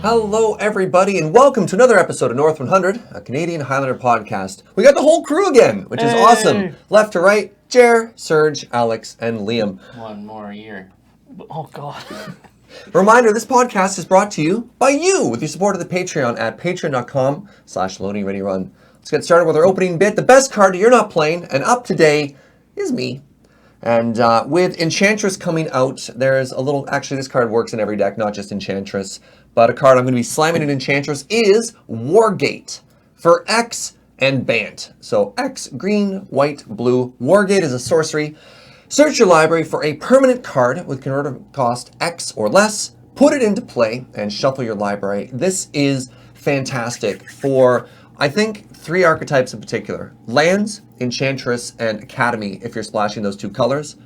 Hello, everybody, and welcome to another episode of North 100, a Canadian Highlander podcast. We got the whole crew again, which is awesome. Left to right, Jer, Serge, Alex, and Liam. One more year. Oh, God. Reminder, this podcast is brought to you by you with your support of the Patreon at patreon.com/LoadingReadyRun. Let's get started with our opening bit. The best card you're not playing, and up today, is me. And with Enchantress coming out, there's a little... Actually, this card works in every deck, not just Enchantress. But a card I'm going to be slamming in Enchantress is Wargate for X and Bant. So X, green, white, blue. Wargate is a sorcery. Search your library for a permanent card with converted cost X or less. Put it into play and shuffle your library. This is fantastic for, I think, 3 archetypes in particular. Lands, Enchantress, and Academy, if you're splashing those 2 colors.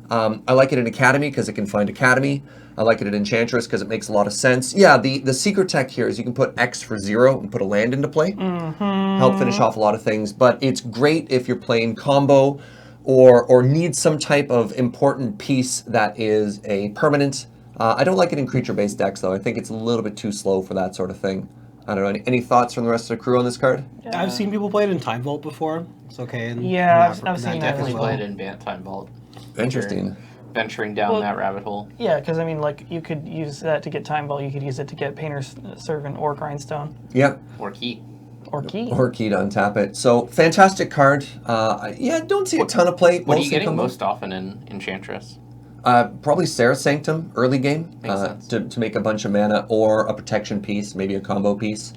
I like it in Academy because it can find Academy. I like it in Enchantress because it makes a lot of sense. Yeah, the secret tech here is you can put X for 0 and put a land into play. Help finish off a lot of things. But it's great if you're playing combo or need some type of important piece that is a permanent. I don't like it in creature-based decks, though. I think it's a little bit too slow for that sort of thing. I don't know. Any thoughts from the rest of the crew on this card? Yeah. I've seen people play it in Time Vault before. It's okay. I've seen that Definitely as well. played in Bant Time Vault. Interesting. Venturing down that rabbit hole. Yeah, because I mean, like, you could use that to get Time Vault, you could use it to get Painter's Servant or Grindstone. Yep. Or Key. Or Key. Or Key to untap it. So, fantastic card. Don't see a ton of play. What are you getting most often in Enchantress? Probably Sarah Sanctum, early game, Makes sense. to make a bunch of mana, or a protection piece, maybe a combo piece.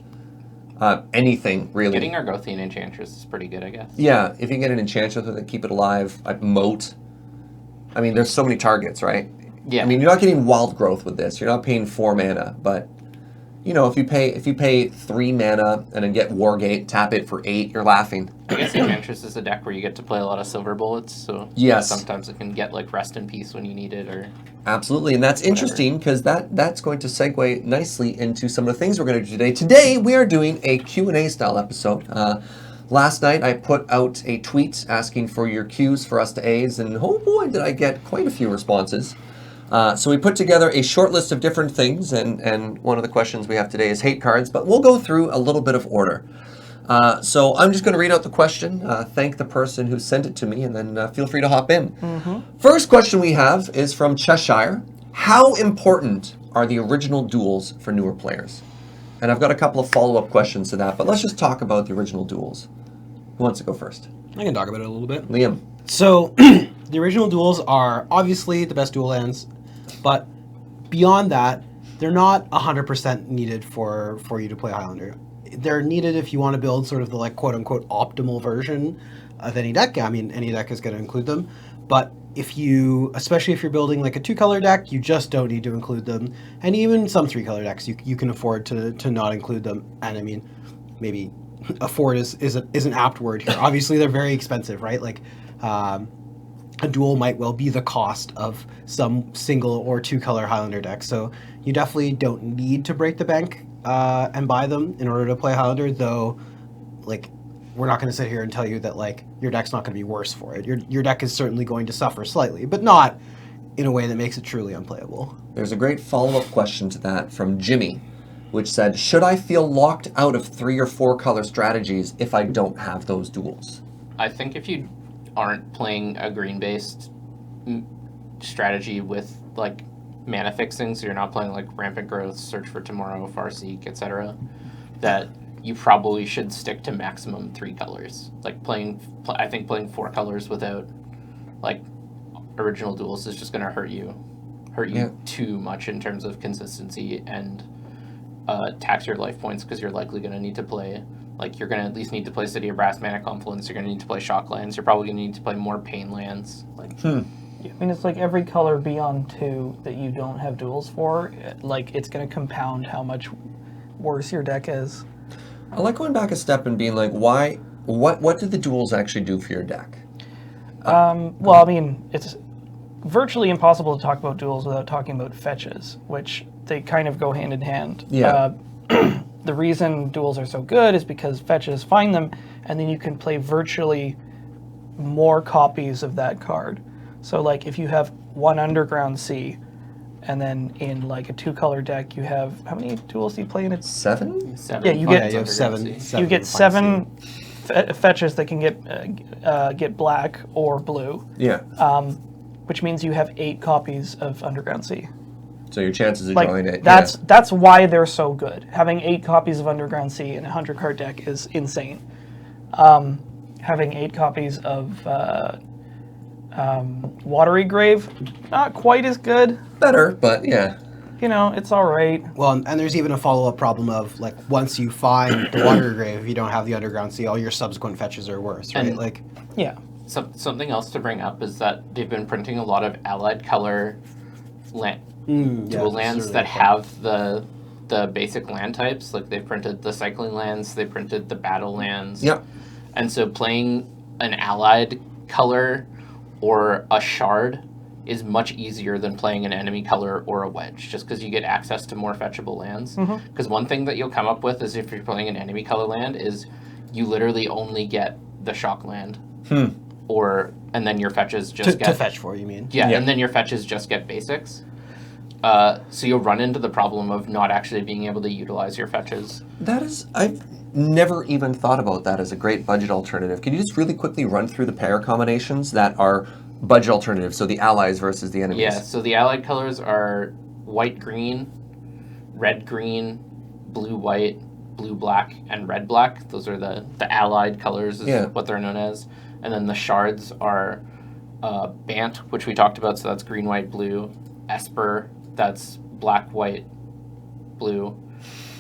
Anything, really. Getting Argothian Enchantress is pretty good, I guess. Yeah, if you can get an Enchantress with it, keep it alive. Moat. I mean, there's so many targets, right? Yeah. I mean, you're not getting Wild Growth with this. You're not paying 4 mana, but... You know, if you pay 3 mana and then get Wargate, tap it for 8, you're laughing. I guess Enchantress is a deck where you get to play a lot of silver bullets, so yes. Sometimes it can get like Rest in Peace when you need it, or... Absolutely, and that's interesting because that's going to segue nicely into some of the things we're going to do today. Today, we are doing a Q&A style episode. Last night, I put out a tweet asking for your Qs for us to As, and oh boy, did I get quite a few responses. So we put together a short list of different things, and one of the questions we have today is hate cards, but we'll go through a little bit of order. So I'm just going to read out the question, thank the person who sent it to me, and then feel free to hop in. First question we have is from Cheshire. How important are the original duels for newer players? And I've got a couple of follow-up questions to that, but let's just talk about the original duels. Who wants to go first? I can talk about it a little bit. Liam. So, the original duels are obviously the best duel lands, but beyond that, they're not 100% needed for you to play Highlander. They're needed if you want to build sort of the like quote-unquote optimal version of any deck. I mean, any deck is going to include them, but especially if you're building like a 2-color deck, you just don't need to include them. And even some 3-color decks, you can afford to not include them. And I mean, maybe afford is an apt word here. Obviously, they're very expensive, right? Like, a duel might well be the cost of some single or 2-color Highlander deck. So you definitely don't need to break the bank and buy them in order to play Highlander, though, like, we're not going to sit here and tell you that, like, your deck's not going to be worse for it. Your deck is certainly going to suffer slightly, but not in a way that makes it truly unplayable. There's a great follow-up question to that from Jimmy, which said, should I feel locked out of 3 or 4 color strategies if I don't have those duels? I think if you aren't playing a green-based strategy with, like, mana fixing, so you're not playing, like, Rampant Growth, Search for Tomorrow, Farseek, etc., that you probably should stick to maximum 3 colors. Like, I think playing 4 colors without, like, original duels is just going to hurt you too much in terms of consistency and tax your life points, because you're likely going to need to play, like, you're going to at least need to play City of Brass, Mana Confluence, you're going to need to play Shock lands, you're probably going to need to play more Pain lands. Like, Yeah, I mean, it's like every color beyond 2 that you don't have duels for, like, it's going to compound how much worse your deck is. I like going back a step and being like, what did the duels actually do for your deck? Well, I mean, it's virtually impossible to talk about duels without talking about fetches, which they kind of go hand in hand. Yeah. The reason duels are so good is because fetches find them, and then you can play virtually more copies of that card. So, like, if you have 1 Underground Sea And then in like a 2-color deck, you have how many duels do you play in it? 7? Seven. Yeah, you fun get- Yeah, you have underground sea. You get 7 fetches that can get black or blue, Yeah. which means you have 8 copies of Underground Sea. So your chances of Like drawing it. that's why they're so good. Having 8 copies of Underground Sea in a 100-card deck is insane. Having 8 copies of Watery Grave, not quite as good. Better, but yeah. You know, it's all right. Well, and there's even a follow-up problem of, like, once you find the water grave, if you don't have the underground sea, all your subsequent fetches are worse, right? And- Like, Yeah. Something else to bring up is that they've been printing a lot of allied color dual lands that have the basic land types. Like they've printed the cycling lands, they printed the battle lands. Yep. And so playing an allied color or a shard is much easier than playing an enemy color or a wedge, just because you get access to more fetchable lands. Because one thing that you'll come up with is if you're playing an enemy color land is you literally only get the shock land. And then your fetches just to fetch for, you mean? Yeah, Yeah. and then your fetches just get basics. So you'll run into the problem of not actually being able to utilize your fetches. I've never even thought about that as a great budget alternative. Can you just really quickly run through the pair combinations that are budget alternatives, so the allies versus the enemies? Yeah, so the allied colors are white-green, red-green, blue-white, blue-black, and red-black. Those are the allied colors is what they're known as. And then the shards are Bant, which we talked about, so that's green, white, blue. Esper, that's black, white, blue.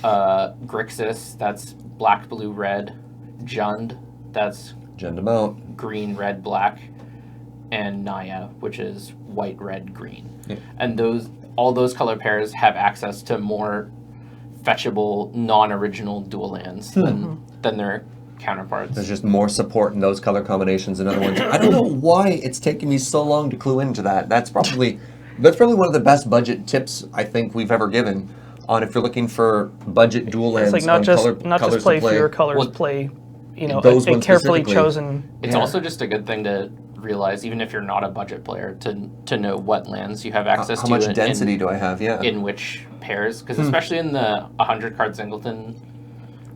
Grixis, that's black, blue, red. Jund, that's Jundamount. green, red, black. And Naya, which is white, red, green. Yeah. And all those color pairs have access to more fetchable, non-original dual lands than their counterparts. There's just more support in those color combinations than other ones. I don't know why it's taken me so long to clue into that. That's probably one of the best budget tips I think we've ever given on if you're looking for budget dual lands. It's like not on just colors play to play. fewer colors, Well, play those a ones carefully specifically. chosen. It's Yeah. also just a good thing to realize, even if you're not a budget player, to know what lands you have access How to. much density do I have? Yeah. In which pairs, because especially in the 100-card singleton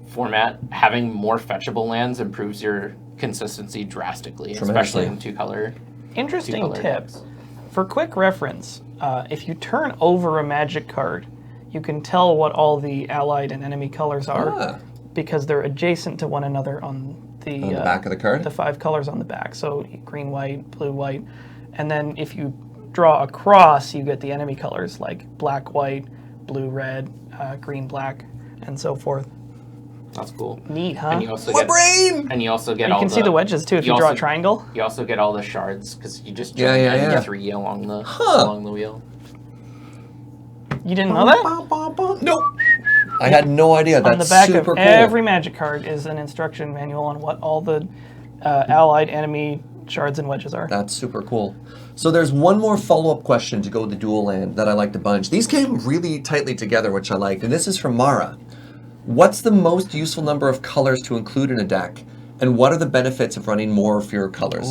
format, having more fetchable lands improves your consistency drastically, especially in two-color. Interesting two-color tip. decks. For quick reference, if you turn over a magic card, you can tell what all the allied and enemy colors are because they're adjacent to one another on the back of the card? The 5 colors on the back. So green, white, blue, white. And then if you draw across, you get the enemy colors like black, white, blue, red, green, black, and so forth. That's cool. Neat, huh? And you also My get brain! And you also get You all can see the wedges too if you draw a also- triangle. You also get all the shards because you just Yeah, jump yeah. 3 along the wheel. You didn't know that? Nope. I had no idea. That's On the back super of cool. every magic card is an instruction manual on what all the allied enemy shards and wedges are. That's super cool. So there's one more follow-up question to go with the dual land that I liked a bunch. These came really tightly together, which I liked, and this is from Mara. What's the most useful number of colors to include in a deck, and what are the benefits of running more or fewer colors?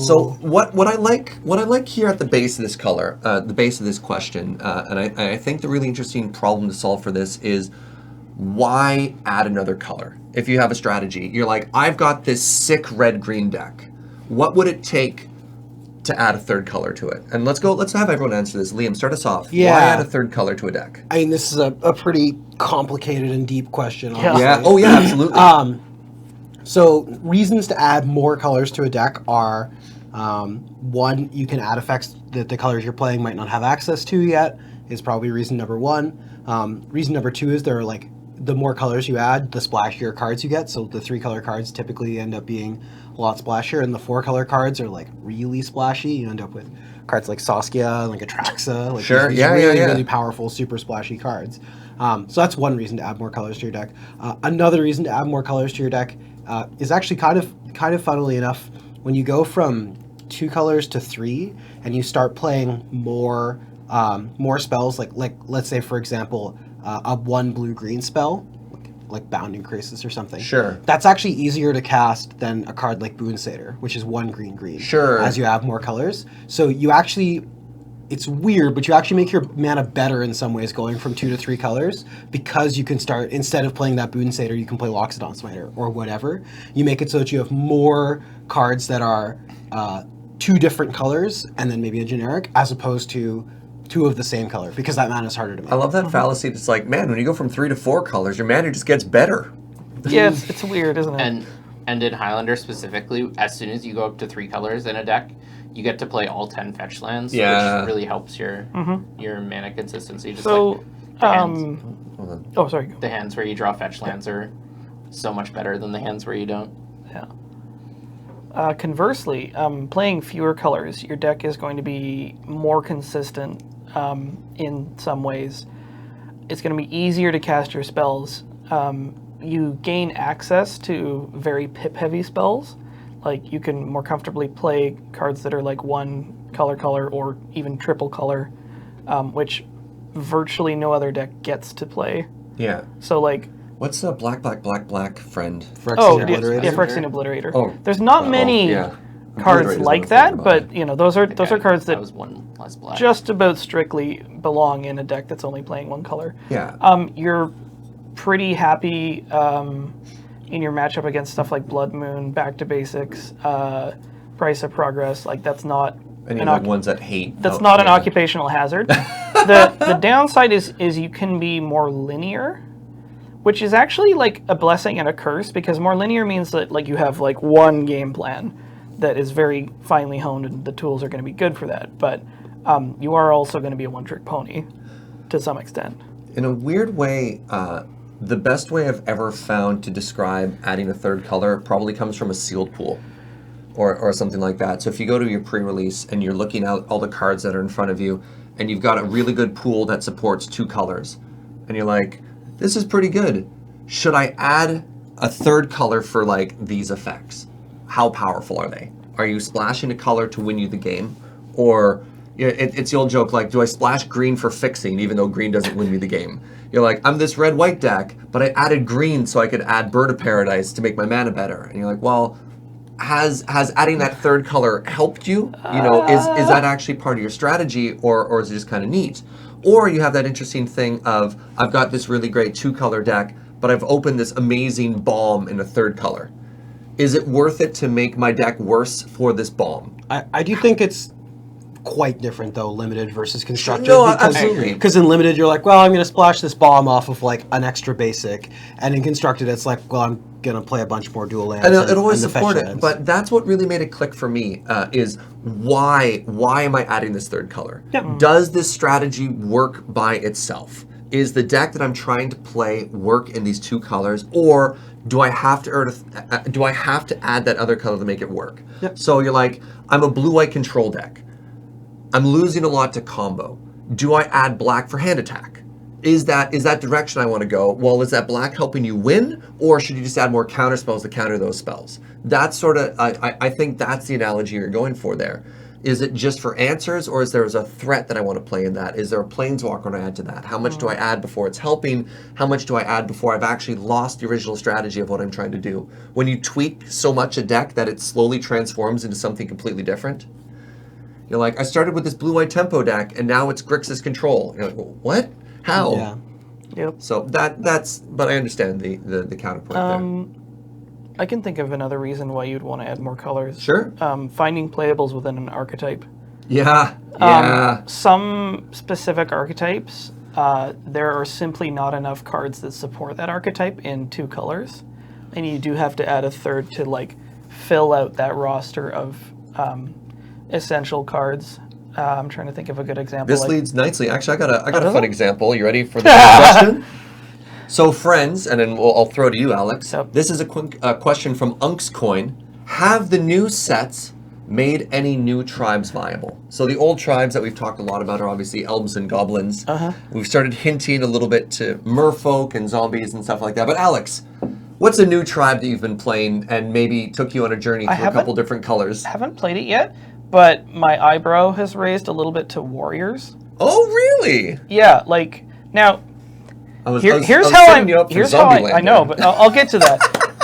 So what I like here at the base of this color, the base of this question, and I think the really interesting problem to solve for this is why add another color? If you have a strategy, you're like, I've got this sick red-green deck. What would it take to add a third color to it? And let's have everyone answer this. Liam, start us off. Yeah. Why add a third color to a deck? I mean, this is a pretty complicated and deep question. Yeah. Honestly. Yeah. Oh yeah, absolutely. So reasons to add more colors to a deck are, one, you can add effects that the colors you're playing might not have access to yet, is probably reason number one. Reason number two is the more colors you add, the splashier cards you get. So the 3-color cards typically end up being a lot splashier, and the 4-color cards are like really splashy. You end up with cards like Saskia, like Atraxa, like Sure, these yeah, really, yeah. really powerful, super splashy cards. So that's one reason to add more colors to your deck. Another reason to add more colors to your deck is actually kind of funnily enough, when you go from 2 colors to 3 and you start playing more spells, like let's say for example a 1 blue-green spell like Bounding Crisis or something. Sure. That's actually easier to cast than a card like Boon Satyr, which is 1 green-green. Sure. As you have more colors. So you actually, it's weird, but you actually make your mana better in some ways, going from 2 to 3 colors, because you can start, instead of playing that Boon Satyr, you can play Loxodon Smiter or whatever. You make it so that you have more cards that are 2 different colors and then maybe a generic, as opposed to 2 of the same color, because that mana is harder to make. I love that fallacy. It's like, man, when you go from 3 to 4 colors, your mana just gets better. Yeah, it's weird, isn't it? And in Highlander specifically, as soon as you go up to 3 colors in a deck, you get to play all 10 fetch lands, which really helps your mana consistency. Just So, like sorry. the hands where you draw fetch lands are so much better than the hands where you don't. Yeah. Conversely, playing fewer colors, your deck is going to be more consistent in some ways. It's going to be easier to cast your spells. You gain access to very pip-heavy spells. Like, you can more comfortably play cards that are like 1 color or even triple color, which virtually no other deck gets to play. Yeah. So, like... What's the black friend? Phyrexian Obliterator? Yeah, Phyrexian Obliterator. Oh. There's not many cards like that, but, you know, those are cards that was 1 less black. just about strictly belong in a deck that's only playing 1 color. Yeah. You're pretty happy in your matchup against stuff like Blood Moon, Back to Basics, Price of Progress. Like, that's not Any of the ones that hate. that's not an occupational hazard. The downside is you can be more linear, which is actually like a blessing and a curse, because more linear means that like you have like 1 game plan that is very finely honed, and the tools are going to be good for that. But you are also going to be a one-trick pony to some extent. In a weird way, the best way I've ever found to describe adding a 3rd color probably comes from a sealed pool or something like that. So if you go to your pre-release and you're looking at all the cards that are in front of you, and you've got a really good pool that supports 2 colors, and you're like, this is pretty good. Should I add a 3rd color for like these effects? How powerful are they? Are you splashing a color to win you the game? Or it's the old joke, like, do I splash green for fixing even though green doesn't win me the game? You're like, I'm this red-white deck, but I added green so I could add Bird of Paradise to make my mana better. And you're like, well, has adding that 3rd color helped you? You know, is that actually part of your strategy, or is it just kind of neat? Or you have that interesting thing of, I've got this really great 2-color deck, but I've opened this amazing bomb in a 3rd color. Is it worth it to make my deck worse for this bomb? I do think it's quite different, though, limited versus constructed. No, absolutely. Because in limited, you're like, well, I'm going to splash this bomb off of like an extra basic, and in constructed, it's like, well, I'm going to play a bunch more dual lands. And it always and support the it, fetch lands. but that's what really made it click for me. Is why am I adding this 3rd color? Yep. Does this strategy work by itself? Is the deck that I'm trying to play work in these 2 colors, or do I have to add that other color to make it work? Yep. So you're like, I'm a blue-white control deck. I'm losing a lot to combo. Do I add black for hand attack? Is that direction I want to go? Well, is that black helping you win, or should you just add more counter spells to counter those spells? That's sort of, I think that's the analogy you're going for there. Is it just for answers, or is there a threat that I want to play in that? Is there a planeswalker to add to that? How much do I add before it's helping? How much do I add before I've actually lost the original strategy of what I'm trying to do? When you tweak so much a deck that it slowly transforms into something completely different, you're like, I started with this blue-white tempo deck, and now it's Grixis control. You're like, well, what? How? Yeah. Yep. So that's, but I understand the counterpoint there. I can think of another reason why you'd want to add more colors. Sure. Finding playables within an archetype. Yeah. Some specific archetypes, there are simply not enough cards that support that archetype in 2 colors, and you do have to add a 3rd to like fill out that roster of essential cards. I'm trying to think of a good example. This leads nicely. Actually, I got a does fun it? example. You ready for the next question? So, friends, and then I'll throw to you, Alex. Yep. This is a question from Unkscoin. Have the new sets made any new tribes viable? So the old tribes that we've talked a lot about are obviously elves and goblins. We've started hinting a little bit to merfolk and zombies and stuff like that. But Alex, what's a new tribe that you've been playing and maybe took you on a journey through a couple different colors? I haven't played it yet, but my eyebrow has raised a little bit to warriors. Oh, really? Yeah, like, now, here's I know, but I'll get to that.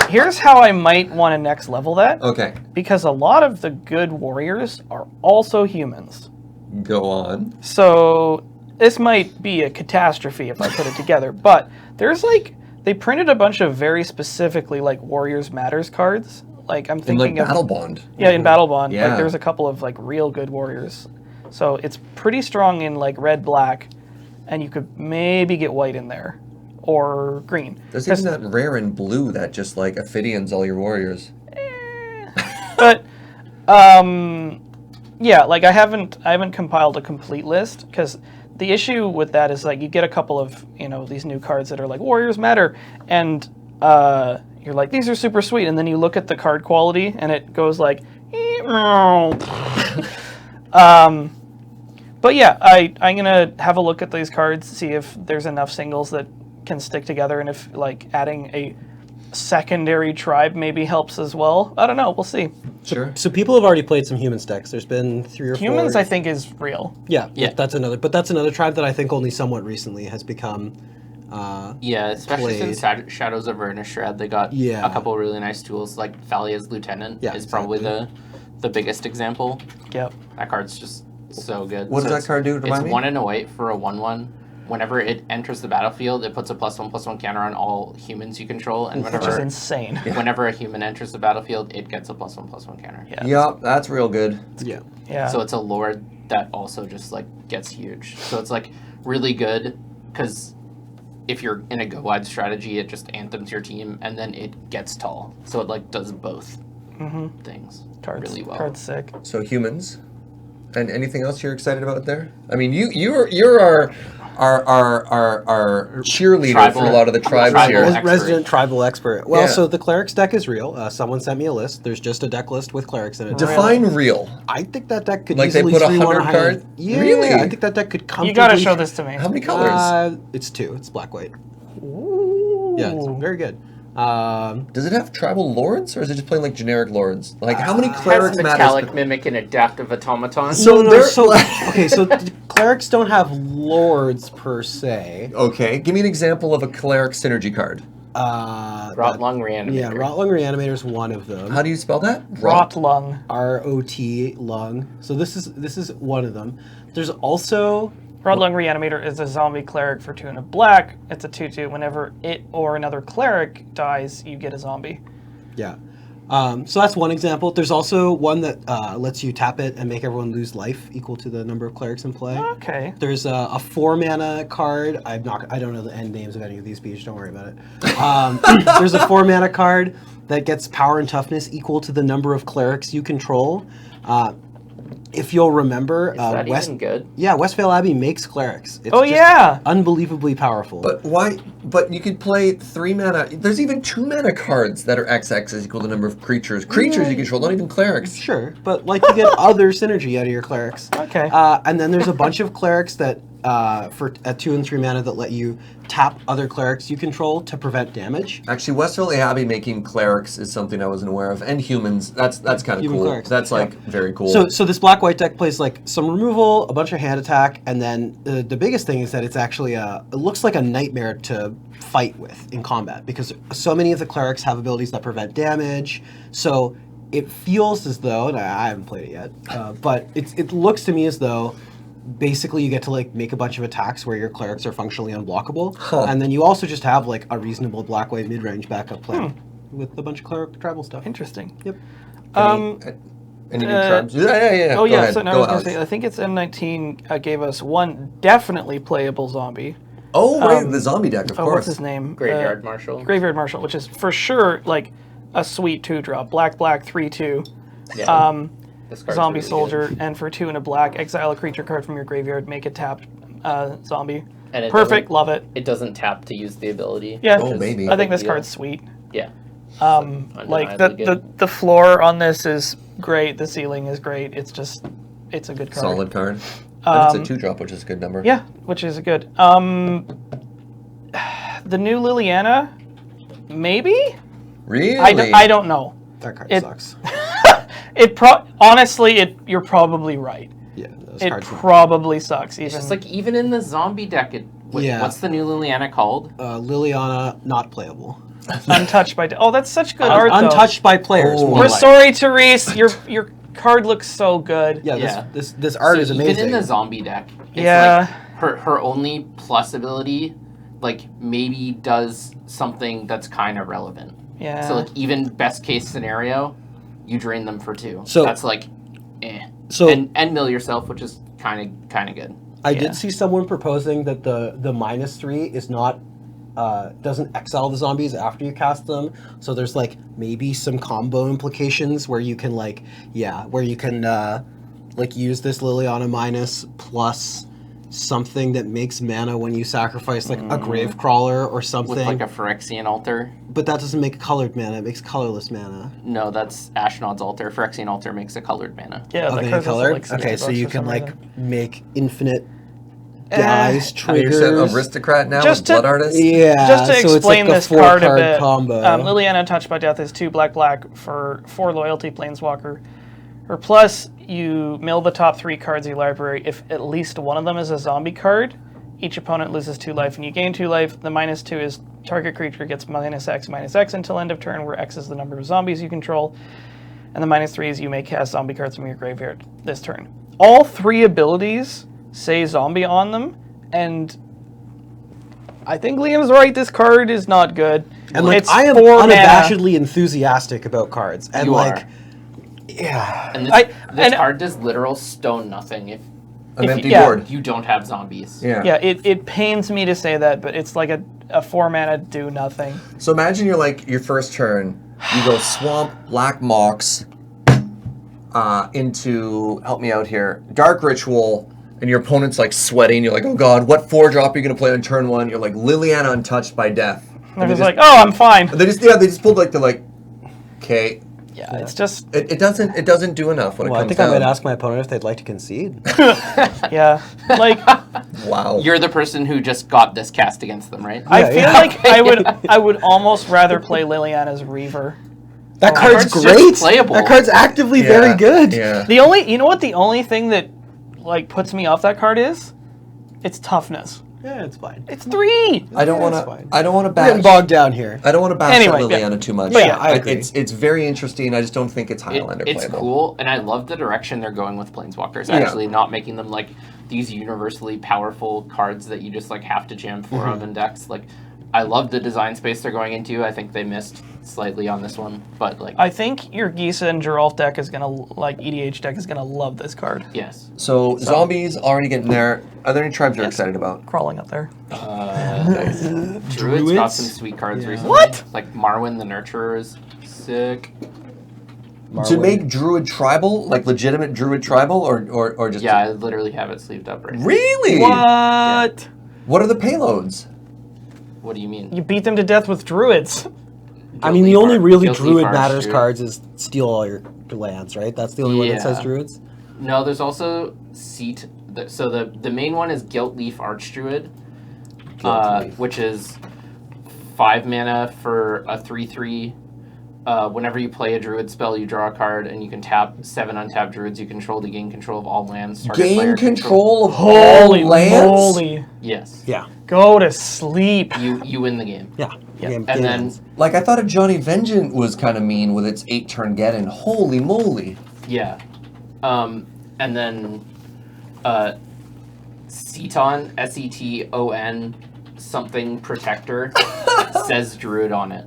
Here's how I might want to next level that. Okay. Because a lot of the good warriors are also humans. Go on. So this might be a catastrophe if I put it together, but there's like they printed a bunch of very specifically like Warriors Matters cards. Like I'm In thinking like of Battle Bond. yeah, in Battle Bond. Yeah. Like there's a couple of like real good Warriors. So it's pretty strong in like red black, and you could maybe get white in there or green. There's even that rare in blue that just like Ophidians all your warriors. But yeah, like I haven't compiled a complete list because the issue with that is like you get a couple of these new cards that are like Warriors Matter, and you're like these are super sweet, and then you look at the card quality and it goes like but yeah, I'm gonna have a look at these cards, see if there's enough singles that can stick together, and if like adding a secondary tribe maybe helps as well. I don't know. We'll see. Sure. So people have already played some humans decks. There's been 3 or 4. Humans, I think, is real. Yeah, Yeah. That's another tribe that I think only somewhat recently has become. Yeah, especially since Shadows of Innistrad, they got Yeah. a couple really nice tools, like Thalia's Lieutenant Yeah, is probably the biggest example. Yep. That card's just so good. What does that it's- card do? Remind It's me? 1 and a white for a 1/1. Whenever it enters the battlefield, it puts a +1/+1 counter on all humans you control, and Which is whenever insane. whenever a human enters the battlefield, it gets a +1/+1 counter. Yeah. Yep, that's real good. Yeah. Yeah. So it's a lord that also just like gets huge. So it's like really good because if you're in a go wide strategy, it just anthems your team, and then it gets tall. So it like does both things Cards, really well. Card's sick. So humans, and anything else you're excited about there? I mean, you're our cheerleader Tribal- for a lot of the tribes tribal here. expert. Resident tribal expert. Well, Yeah. so the clerics deck is real. Someone sent me a list. There's just a deck list with clerics in it. Define real. I think that deck could Like they easily put stream 100 on a Highlander. cards? Yeah, Really? I think that deck could comfortably. You gotta show this to me. How many colors? It's 2. It's black white. Ooh. Yeah, it's very good. Does it have tribal lords, or is it just plain like generic lords? Like how many Has clerics metallic matters? mimic and adaptive automaton. So no, they're so okay, so clerics don't have lords per se. Okay, give me an example of a cleric synergy card. Rotlung Reanimator. Yeah, Rotlung Reanimator is one of them. How do you spell that? Rot lung. ROT lung. So this is one of them. There's also Rot lung reanimator is a zombie cleric for 2 and a black. It's a 2/2. Whenever it or another cleric dies, you get a zombie. yeah. So that's one example. There's also one that lets you tap it and make everyone lose life equal to the number of clerics in play. Okay. There's a 4 mana card. I don't know the end names of any of these beasts. Don't worry about it. There's a 4 mana card that gets power and toughness equal to the number of clerics you control. If you'll remember, Is that even good? Yeah, Westvale Abbey makes clerics. It's Oh, just yeah. unbelievably powerful. But why? But you could play 3 mana. There's even 2 mana cards that are XX is equal to the number of creatures. Creatures you control, not even clerics. Sure, but like you get other synergy out of your clerics. Okay. And then there's a bunch of clerics that for at 2 and 3 mana that let you tap other clerics you control to prevent damage. Actually, Westvale Abbey making clerics is something I wasn't aware of, and humans. That's kind of Human cool. clerics. That's like very cool. So this black-white deck plays like some removal, a bunch of hand attack, and then the biggest thing is that it's actually it looks like a nightmare to fight with in combat because so many of the clerics have abilities that prevent damage. So it feels as though, and I haven't played it yet, but it looks to me as though basically you get to like make a bunch of attacks where your clerics are functionally unblockable, and then you also just have like a reasonable black-white mid-range backup plan with a bunch of cleric tribal stuff. Interesting. Yep. Any new tribes? Yeah. Oh, Go yeah. ahead. So now I Go, was going to Alex. say, I think it's M19 gave us one definitely playable zombie. Oh, right, the zombie deck, of Oh, course. what's his name? Graveyard Marshal. Graveyard Marshal, which is for sure like a sweet 2-drop. Black, 3/2. Yeah. This card's Zombie really soldier, good. and for 2 and a black, exile a creature card from your graveyard, make it tap zombie. And it Perfect, doesn't- love it. It doesn't tap to use the ability. Yeah, Oh, maybe. I think Big this deal. card's sweet. Yeah. Like Undeniably the floor on this is great. The ceiling is great. It's just, it's a good card. Solid card. And it's a 2-drop, which is a good number. Yeah, which is good. The new Liliana, maybe. Really? I don't know. That card It- sucks. Honestly, you're probably right. Yeah, those It cards. probably sucks. Even It's just like even in the zombie deck, Yeah. what's the new Liliana called? Liliana, not playable. untouched by. Oh, that's such good art. though. Untouched by players. Oh. more We're like. sorry, Therese. Your card looks so good. Yeah, this art is amazing. Even in the zombie deck, it's Yeah. like her only plus ability, like maybe does something that's kind of relevant. Yeah. So like even best case scenario, you drain them for 2. So- that's like, So- and mill yourself, which is kind of good. I Yeah. did see someone proposing that the -3 is not doesn't exile the zombies after you cast them. So there's like maybe some combo implications where you can like use this Liliana minus plus something that makes mana when you sacrifice like a grave crawler or something. With like a Phyrexian altar. But that doesn't make colored mana, it makes colorless mana. No, that's Ashnod's altar. Phyrexian altar makes a colored mana. Yeah, Of that any card's also color? like Okay, so $60 you for can some like reason. make infinite guys, Are you triggers. saying aristocrat now Just with to- Blood Artist? Yeah, Just to so it's explain like this a card a 4-card bit, combo. Liliana Touched by Death is 2 black for 4 loyalty planeswalker. Her plus, you mill the top 3 cards of your library. If at least one of them is a zombie card, each opponent loses 2 life and you gain 2 life. The -2 is target creature gets -X until end of turn, where X is the number of zombies you control. And the -3 is you may cast zombie cards from your graveyard this turn. All 3 abilities say zombie on them, and I think Liam's right. This card is not good. And like It's I am 4 mana. unabashedly enthusiastic about cards. And You like are. yeah. And I- this and- card does literal stone nothing if An empty yeah. board. you don't have zombies. Yeah. Yeah, it pains me to say that, but it's like a 4 mana do nothing. So imagine you're like your first turn, you go swamp, black mox, into help me out here, dark ritual, and your opponent's like sweating. You're like, oh god, what 4-drop are you gonna play on turn 1? You're like Liliana Untouched by Death. And they're just like, oh, I'm fine. they just pulled like okay. Yeah, it's just It doesn't do enough when Well, it I comes think I down. might ask my opponent if they'd like to concede. yeah. Like Wow. You're the person who just got this cast against them, right? I Yeah, feel yeah. like I would almost rather play Liliana's Reaver. That card's card's just great. playable. That card's actively very good. Yeah. You know what the only thing that like puts me off that card is? It's toughness. Yeah, it's fine. It's 3. I don't Yeah, want it's to. fine. I don't want to We're getting bash. bogged down here. I don't want to bash Anyway, on yeah. Liliana too much. But yeah, I agree. It's very interesting. I just don't think it's Highlander It's playable. cool, and I love the direction they're going with Planeswalkers. Yeah. Actually, not making them like these universally powerful cards that you just like have to jam 4 of in decks. Like, I love the design space they're going into. I think they missed slightly on this one, but like, I think your Gisa and Geralf deck is gonna EDH deck is gonna love this card. yes. So zombies already getting there. Are there any tribes you're excited about? Crawling up there. Druid's got some sweet cards Yeah. recently. What? Like Marwyn the Nurturer is sick. To make Druid tribal, like legitimate Druid tribal, or just Yeah, I literally have it sleeved up right now. Really? What? What are the payloads? What do you mean? You beat them to death with druids. I mean, the Guilty only Far- really Guilty Druid Far Matters Druid. cards is steal all your lands, right? That's the only one that says Yeah. Druids. No, there's also Seat. So the main one is Guilt Leaf Archdruid, which is 5 mana for a 3/3. Whenever you play a Druid spell, you draw a card, and you can tap 7 untapped Druids you control to gain control of all lands. Target Gain player control of Holy all lands? moly. Yes. Yeah. Go to sleep. You win the game. Yeah. Yeah. Game And then ends. Like I thought a Johnny Vengeance was kind of mean with its 8-turn get in. Holy moly! yeah, and then Seton Seton something protector says Druid on it.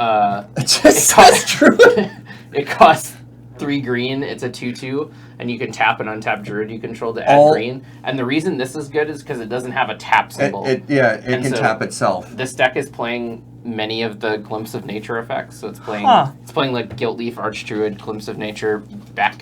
It just says Druid. It costs 3 green. It's a 2/2, and you can tap an untapped Druid you control to add All- green. And the reason this is good is because it doesn't have a tap symbol. It And can so- tap itself. This deck is playing many of the Glimpse of Nature effects. So it's playing like Guilt Leaf Archdruid, Glimpse of Nature, Beck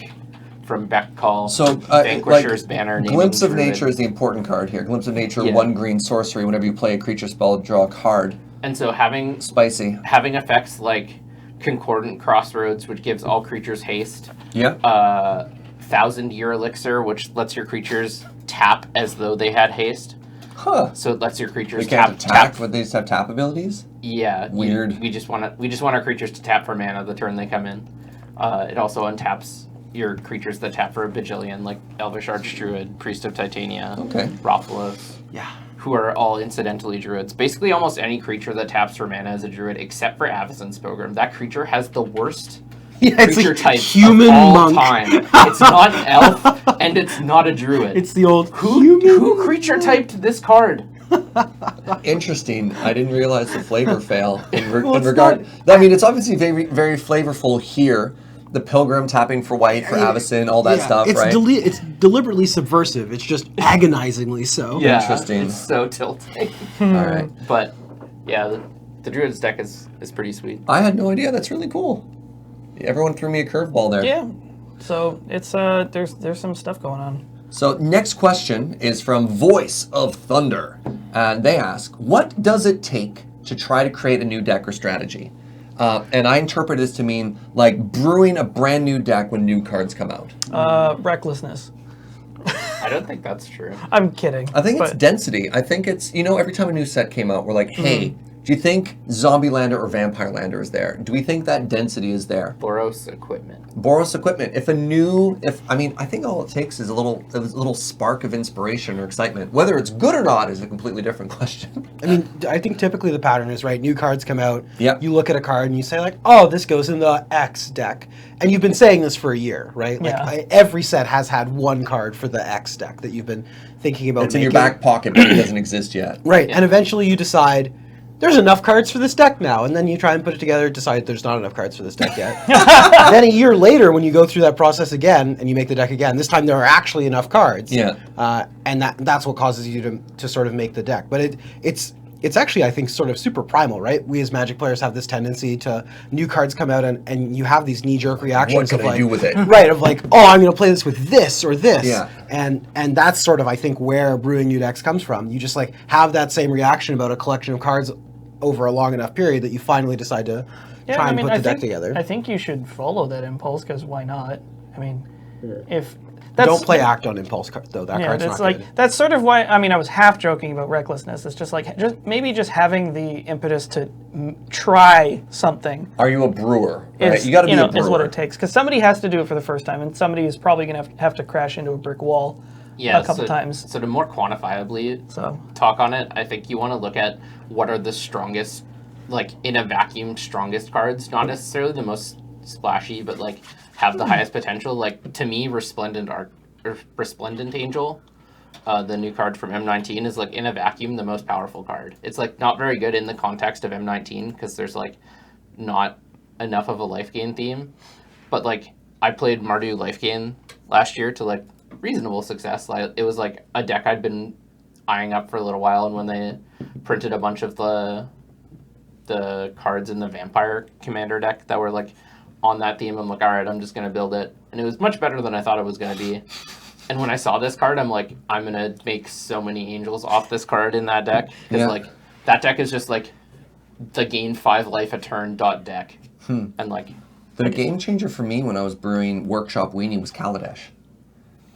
from Beck Call, So, Vanquisher's Banner. naming Glimpse of Druid. Nature is the important card here. Glimpse of Nature, Yeah. 1 green sorcery. Whenever you play a creature spell, draw a card. And so having Spicy. effects like Concordant Crossroads, which gives all creatures haste, Yeah. 1,000-Year Elixir, which lets your creatures tap as though they had haste. Huh. So it lets your creatures We can't attack, tap. but they just have tap abilities? Yeah, Weird. We just want our creatures to tap for mana the turn they come in. It also untaps your creatures that tap for a bajillion, like Elvish Archdruid, Priest of Titania, Okay. Rathalos, Yeah. who are all incidentally druids. Basically, almost any creature that taps for mana is a druid, except for Avacyn's Pilgrim. That creature has the worst it's creature a type human of all monk. time. It's not an elf, and it's not a druid. It's the old Who creature typed this card? Interesting. I didn't realize the flavor fail in it's regard. I mean, it's obviously very, very flavorful here. The Pilgrim tapping for white, for Avacyn, all that stuff, it's right? It's deliberately subversive. It's just agonizingly so. Yeah, Interesting. It's so tilting. All right. But yeah, the druid's deck is pretty sweet. I had no idea. That's really cool. Everyone threw me a curveball there. Yeah. So it's there's some stuff going on. So next question is from Voice of Thunder. And they ask, what does it take to try to create a new deck or strategy? And I interpret this to mean like brewing a brand new deck when new cards come out. Recklessness. I don't think that's true. I'm kidding. I think it's but density. I think it's, every time a new set came out, we're like, hey, do you think Zombielander or Vampirelander is there? Do we think that density is there? Boros equipment. Boros equipment. I think all it takes is a little spark of inspiration or excitement. Whether it's good or not is a completely different question. I mean, I think typically the pattern is, right, new cards come out, Yep. you look at a card and you say like, oh, this goes in the X deck. And you've been saying this for a year, right? Like Yeah. every set has had one card for the X deck that you've been thinking about It's in your making. back pocket, but it doesn't exist yet. Right, and eventually you decide, there's enough cards for this deck now, and then you try and put it together, decide there's not enough cards for this deck yet. Then a year later, when you go through that process again, and you make the deck again, this time there are actually enough cards. Yeah. And that's what causes you to sort of make the deck. But it's actually, I think, sort of super primal, right? We as Magic players have this tendency to, new cards come out, and you have these knee-jerk reactions What can of I do with it? Right, of like, oh, I'm going to play this with this or this. Yeah. And that's sort of, I think, where brewing new decks comes from. You just like have that same reaction about a collection of cards over a long enough period that you finally decide to try and put the deck together. I think you should follow that impulse, because why not? I mean, if Don't play Act on Impulse, though. That card's that's not like good. that's sort of why. I mean, I was half joking about recklessness. It's just like maybe having the impetus to try something. Are you a brewer? Right? Is, You got to be a brewer. is what it takes, because somebody has to do it for the first time, and somebody is probably going to have to crash into a brick wall a couple times. So to more quantifiably So talk on it, I think you want to look at what are the strongest, like in a vacuum, strongest cards. Not necessarily the most splashy, but like have the highest potential. Like to me, Resplendent Angel, the new card from M19, is like in a vacuum the most powerful card. It's like not very good in the context of M19 because there's like not enough of a life gain theme. But like I played Mardu life gain last year to like reasonable success. Like it was like a deck I'd been eyeing up for a little while, and when they printed a bunch of the cards in the Vampire Commander deck that were like on that theme, I'm like, all right, I'm just gonna build it, and it was much better than I thought it was gonna be. And when I saw this card, I'm like, I'm gonna make so many angels off this card in that deck, because like that deck is just like the gain 5 life a turn deck, and like The game changer for me when I was brewing Workshop Weenie was Kaladesh.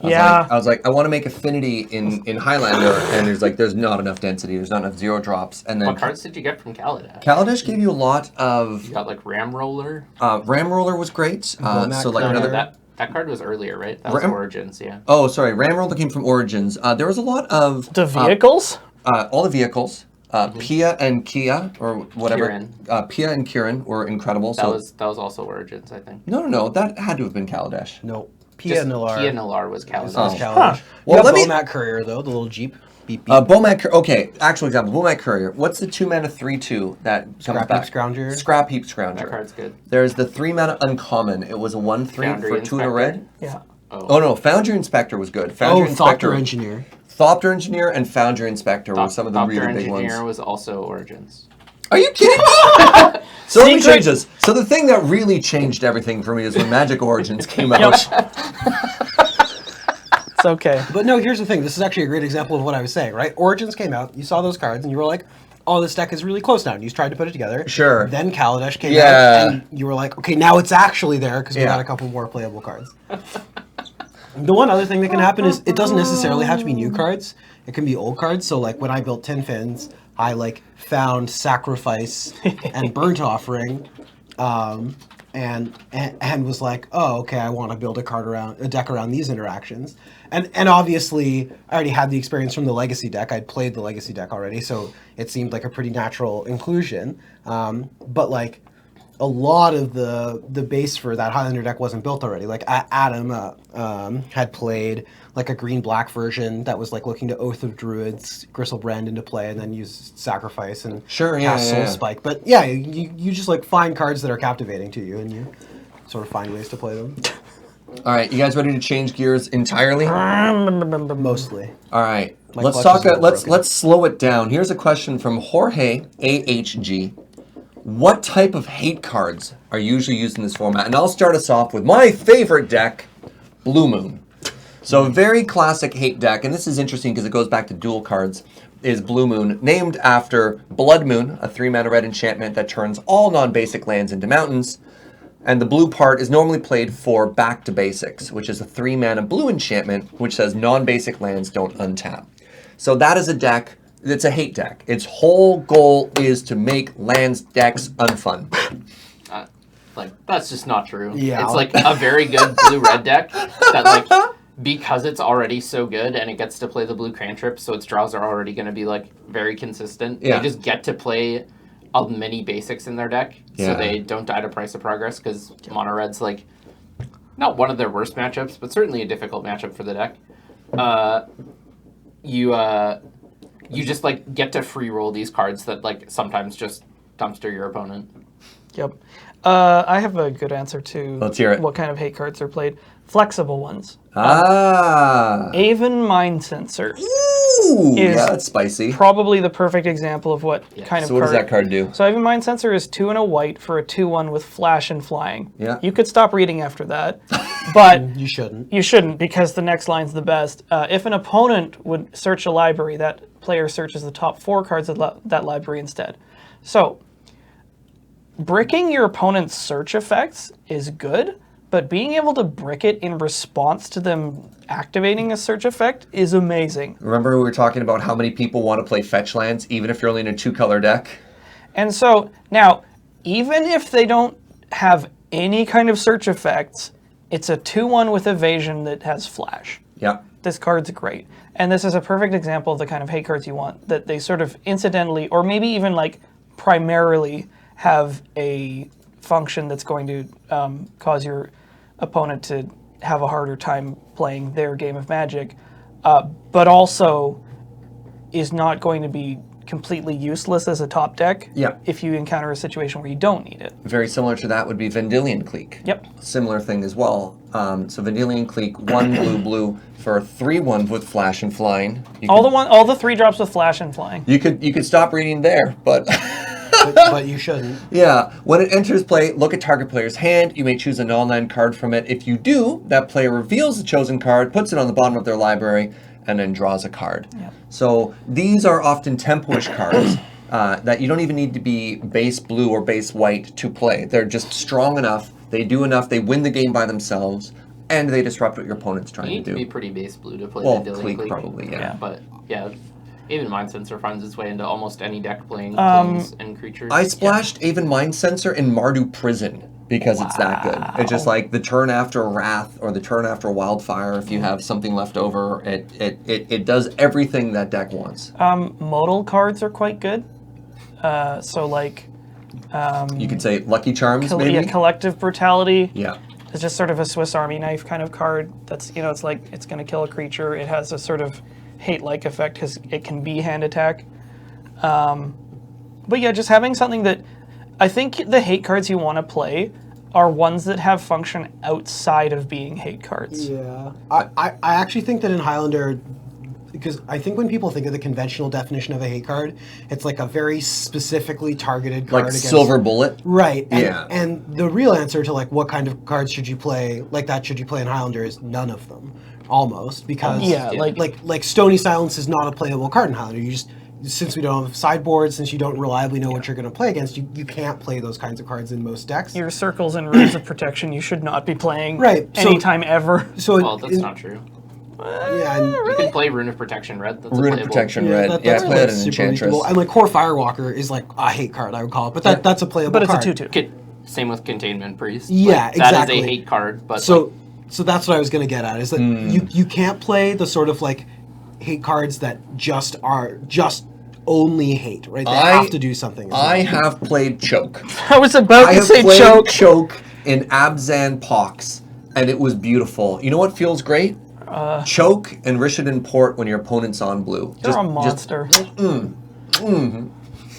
yeah, I was like, I want to make affinity in Highlander, and there's not enough density, there's not enough zero drops, and then what cards did you get from Kaladesh? Kaladesh gave you a lot of. You got like Ram Roller. Ram Roller was great. So like No, another. that card was earlier, right? That was Ram- Origins, yeah. Oh, sorry, Ram Roller came from Origins. There was a lot of the vehicles. all the vehicles. Pia and Kia or whatever. Kieran. Pia and Kieran were incredible. That was also Origins, I think. No, that had to have been Kaladesh. No. Pia Nalar. Pia Nalar was Kaladesh. Oh. Kaladesh. Well, Well, let me- Bomat Courier, though, the little Jeep. Beep, beep. Bomat, okay, actual example, Bomat Courier. What's the 2-mana 3/2 that comes Scrap back? Heap Scrounger. Scrap Heap That Scrounger. card's good. There's the 3-mana Uncommon. It was a 1/3 Foundry for 2 and a Inspector. red. Yeah. Oh no, Foundry Inspector was good. Oh, Foundry Inspector. Thopter Engineer. Thopter Engineer and Foundry Inspector were some of the Doctor really big Engineer ones. was also Origins. Are you kidding me? So let me Secret- change this. So the thing that really changed everything for me is when Magic Origins came out. It's okay. But no, here's the thing. This is actually a great example of what I was saying, right? Origins came out. You saw those cards, and you were like, oh, this deck is really close now. And you tried to put it together. Sure. Then Kaladesh came Yeah. out, and you were like, okay, now it's actually there because we Yeah. got a couple more playable cards. The one other thing that can happen is it doesn't necessarily have to be new cards. It can be old cards. So like when I built Tin Fins, I like found Sacrifice and Burnt Offering, and was like, oh, okay, I want to build a deck around these interactions. And obviously, I already had the experience from the Legacy deck. I'd played the Legacy deck already, so it seemed like a pretty natural inclusion. But like, a lot of the base for that Highlander deck wasn't built already. Like Adam had played like a green-black version that was like looking to Oath of Druids, Gristlebrand into play, and then use Sacrifice and cast Soul Spike. But yeah, you just like find cards that are captivating to you, and you sort of find ways to play them. All right, you guys ready to change gears entirely? Mostly. All right, My let's clutch talk. is Let's broken. slow it down. Here's a question from Jorge AHG. What type of hate cards are usually used in this format? And I'll start us off with my favorite deck, Blue Moon. So a very classic hate deck, and this is interesting because it goes back to dual cards, is Blue Moon, named after Blood Moon, a 3-mana red enchantment that turns all non-basic lands into mountains. And the blue part is normally played for Back to Basics, which is a 3-mana blue enchantment, which says non-basic lands don't untap. So that is a deck. It's a hate deck. Its whole goal is to make lands decks unfun. Like, that's just not true. Yeah. It's like a very good blue-red deck that, like, because it's already so good and it gets to play the blue cantrip, so its draws are already going to be, like, very consistent. Yeah. They just get to play many basics in their deck, Yeah. so they don't die to Price of Progress, because mono red's, like, not one of their worst matchups, but certainly a difficult matchup for the deck. You just, like, get to free roll these cards that, like, sometimes just dumpster your opponent. Yep. I have a good answer to Let's hear it. what kind of hate cards are played. Flexible ones. Aven Mind Sensor. Ooh, Is yeah, that's spicy. Probably the perfect example of what kind of So what does that card do? So Aven Mind Sensor is 2 and a white for a 2/1 with flash and flying. Yeah. You could stop reading after that, but You shouldn't. you shouldn't, because the next line's the best. If an opponent would search a library, that player searches the top 4 cards of that library instead. So bricking your opponent's search effects is good, but being able to brick it in response to them activating a search effect is amazing. Remember we were talking about how many people want to play fetch lands, even if you're only in a 2-color deck? And so now, even if they don't have any kind of search effects, it's a 2/1 with evasion that has flash. Yeah. This card's great. And this is a perfect example of the kind of hate cards you want, that they sort of incidentally, or maybe even like primarily, have a function that's going to cause your opponent to have a harder time playing their game of Magic, but also is not going to be completely useless as a top deck if you encounter a situation where you don't need it. Very similar to that would be Vendilion Clique. Yep. Similar thing as well. So Vendilion Clique, 1 blue for 3/1 with flash and flying. All the 3 drops with flash and flying. You could stop reading there, but but you shouldn't. yeah. When it enters play, look at target player's hand. You may choose a non-land card from it. If you do, that player reveals the chosen card, puts it on the bottom of their library, and then draws a card. Yep. So these are often tempo-ish cards that you don't even need to be base blue or base white to play. They're just strong enough. They do enough. They win the game by themselves, and they disrupt what your opponent's trying You need to to do. be pretty base blue to play Well, the Clique Clique. probably, yeah. But yeah, even Mind Sensor finds its way into almost any deck playing planes and creatures. I splashed Aven Mind Sensor in Mardu Prison because it's that good. It's just like the turn after Wrath or the turn after Wildfire. If you have something left over, it does everything that deck wants. Modal cards are quite good. So like You could say Lucky Charms, maybe? yeah, Collective Brutality. Yeah. It's just sort of a Swiss Army knife kind of card. That's, it's like it's going to kill a creature. It has a sort of hate-like effect because it can be hand attack. But yeah, just having something that I think the hate cards you want to play are ones that have function outside of being hate cards. Yeah. I actually think that in Highlander, because I think when people think of the conventional definition of a hate card, it's like a very specifically targeted card Like against Silver Bullet. Right. And, Yeah. And the real answer to like what kind of cards should you play like that should you play in Highlander is none of them, almost, because Yeah, like Stony Silence is not a playable card in Highlander. You just, since we don't have sideboards, since you don't reliably know what you're going to play against, you can't play those kinds of cards in most decks. Your circles and runes of protection you should not be playing Right, so- anytime ever. So Well, that's not true. Yeah, and You can play Rune of Protection Red. That's a Rune of playable- Protection yeah, Red. that's Yeah, I play it in super Enchantress. reasonable. And like Core Firewalker is like a hate card, I would call it, but that's a playable But it's card. a 2/2. Same with Containment Priest. Yeah, That exactly. is a hate card, but So that's what I was going to get at, is that you can't play the sort of like hate cards that just only hate, right? They I- have to do something. I have played Choke. I was about I to have say played choke. in Abzan Pox, and it was beautiful. You know what feels great? Choke and Rishadan Port when your opponent's on blue. You're a monster.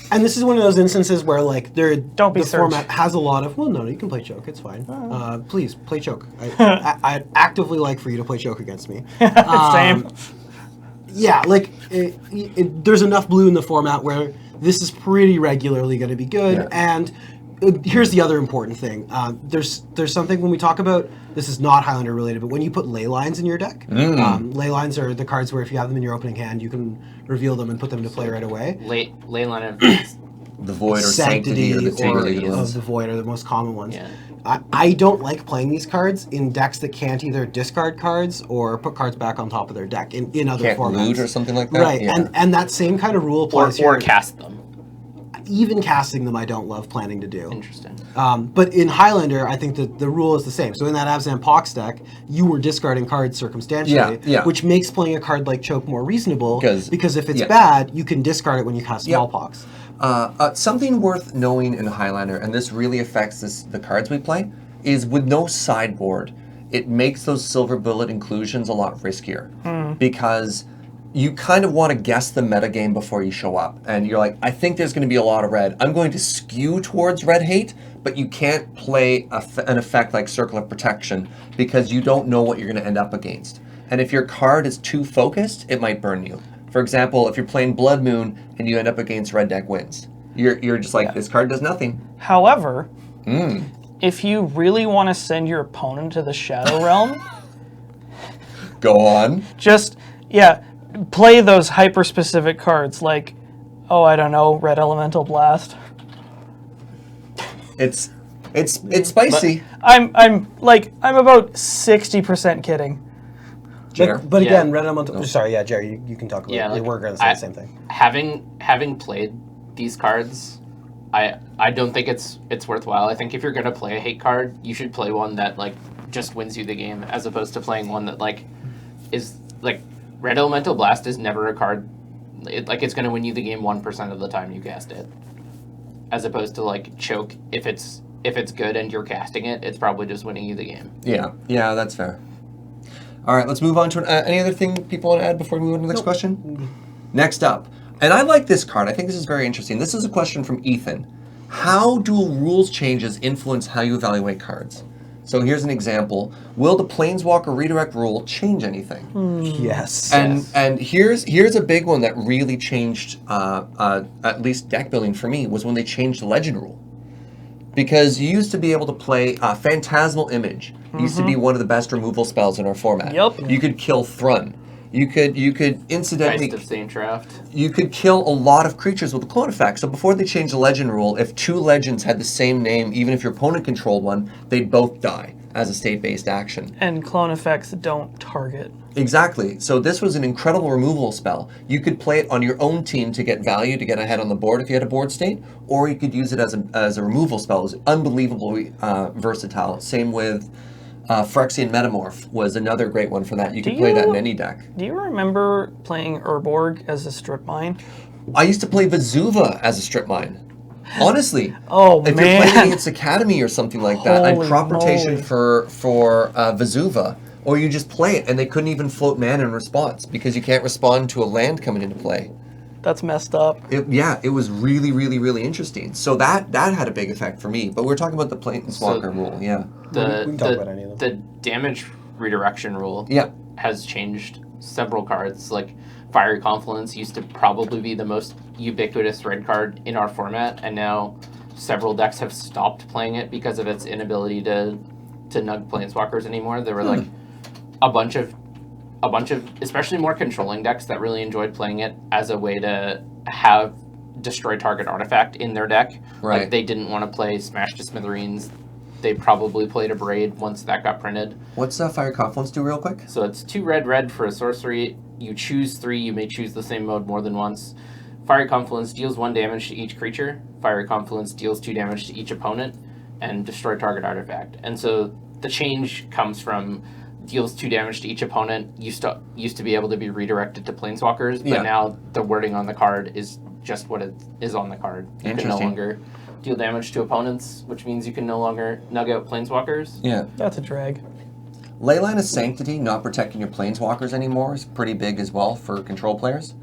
And this is one of those instances where, like, Don't be the Serge. format has a lot of. Well, no, you can play Choke. It's fine. Please play Choke. I'd actively like for you to play Choke against me. Same. Yeah, like there's enough blue in the format where this is pretty regularly going to be good. Yeah. And here's the other important thing. There's something when we talk about, this is not Highlander related, but when you put ley lines in your deck, ley lines are the cards where if you have them in your opening hand, you can reveal them and put them into play right away. Leyline of The Void or Sanctity or the Sanctity of the Void are the most common ones. Yeah. I don't like playing these cards in decks that can't either discard cards or put cards back on top of their deck in other Can't formats. loot or something like that? Right, Yeah. and that same kind of rule applies or here. cast them. Even casting them, I don't love planning to do. Interesting. But in Highlander, I think that the rule is the same. So in that Abzan Pox deck, you were discarding cards circumstantially, Yeah. which makes playing a card like Choke more reasonable. Because if it's yeah. bad, you can discard it when you cast Smallpox. Something worth knowing in Highlander, and this really affects the cards we play, is with no sideboard, it makes those silver bullet inclusions a lot riskier. Because you kind of want to guess the metagame before you show up. And you're like, I think there's going to be a lot of red. I'm going to skew towards red hate, but you can't play an effect like Circle of Protection because you don't know what you're going to end up against. And if your card is too focused, it might burn you. For example, if you're playing Blood Moon and you end up against Red Deck Wins, you're just like, this card does nothing. However, if you really want to send your opponent to the Shadow Realm, Go on. just, play those hyper-specific cards like, I don't know, Red Elemental Blast. It's spicy. I'm about 60% kidding. Jer. But again, Yeah. Red Elemental. Sorry, Jerry, you can talk about it. We're going to say the same thing. Having played these cards, I don't think it's worthwhile. I think if you're gonna play a hate card, you should play one that like just wins you the game, as opposed to playing one that like is like Red Elemental Blast is never a card. It's gonna win you the game 1% of the time you cast it, as opposed to like Choke. If it's good and you're casting it, it's probably just winning you the game. Yeah, that's fair. All right, let's move on to any other thing people want to add before we move on to the next question? Next up, and I like this card. I think this is very interesting. This is a question from Ethan. How do rules changes influence how you evaluate cards? So here's an example. Will the Planeswalker redirect rule change anything? Yes. And here's a big one that really changed, at least deck building for me, was when they changed the Legend rule. Because you used to be able to play Phantasmal Image. Used to be one of the best removal spells in our format. Yep. You could kill Thrun. You could incidentally Geist of Saint Draft. you could kill a lot of creatures with a clone effect. So before they changed the Legend rule, if two legends had the same name, even if your opponent controlled one, they'd both die as a state-based action. And clone effects don't target. Exactly. So this was an incredible removal spell. You could play it on your own team to get value, to get ahead on the board if you had a board state, or you could use it as a removal spell. It was unbelievably versatile. Same with Phyrexian Metamorph was another great one for that. You could play that in any deck. Do you remember playing Urborg as a strip mine? I used to play Vesuva as a strip mine. Honestly. Oh, if man. you're playing against Academy or something like that, I'd Holy crop rotation moly. for Vesuva. Or you just play it, and they couldn't even float mana in response because you can't respond to a land coming into play. That's messed up. It was really, really, really interesting. So that had a big effect for me. But we're talking about the Planeswalker rule, yeah. We can talk about any of them. The damage redirection rule Yeah. has changed several cards. Like Fiery Confluence used to probably be the most ubiquitous red card in our format, and now several decks have stopped playing it because of its inability to nug Planeswalkers anymore. There were like a bunch of especially more controlling decks that really enjoyed playing it as a way to have destroy target artifact in their deck. Right. Like they didn't want to play Smash to Smithereens. They probably played Abrade once that got printed. What's Fire Confluence do real quick? So it's 2 red for a sorcery. You choose 3. You may choose the same mode more than once. Fiery Confluence deals 1 damage to each creature. Fiery Confluence deals 2 damage to each opponent. And destroy target artifact. And so the change comes from deals 2 damage to each opponent. Used to be able to be redirected to Planeswalkers, but Yeah. now the wording on the card is just what it is on the card. You can no Interesting. longer deal damage to opponents, which means you can no longer nug out planeswalkers. Yeah. That's a drag. Leyline of Sanctity, not protecting your planeswalkers anymore, is pretty big as well for control players.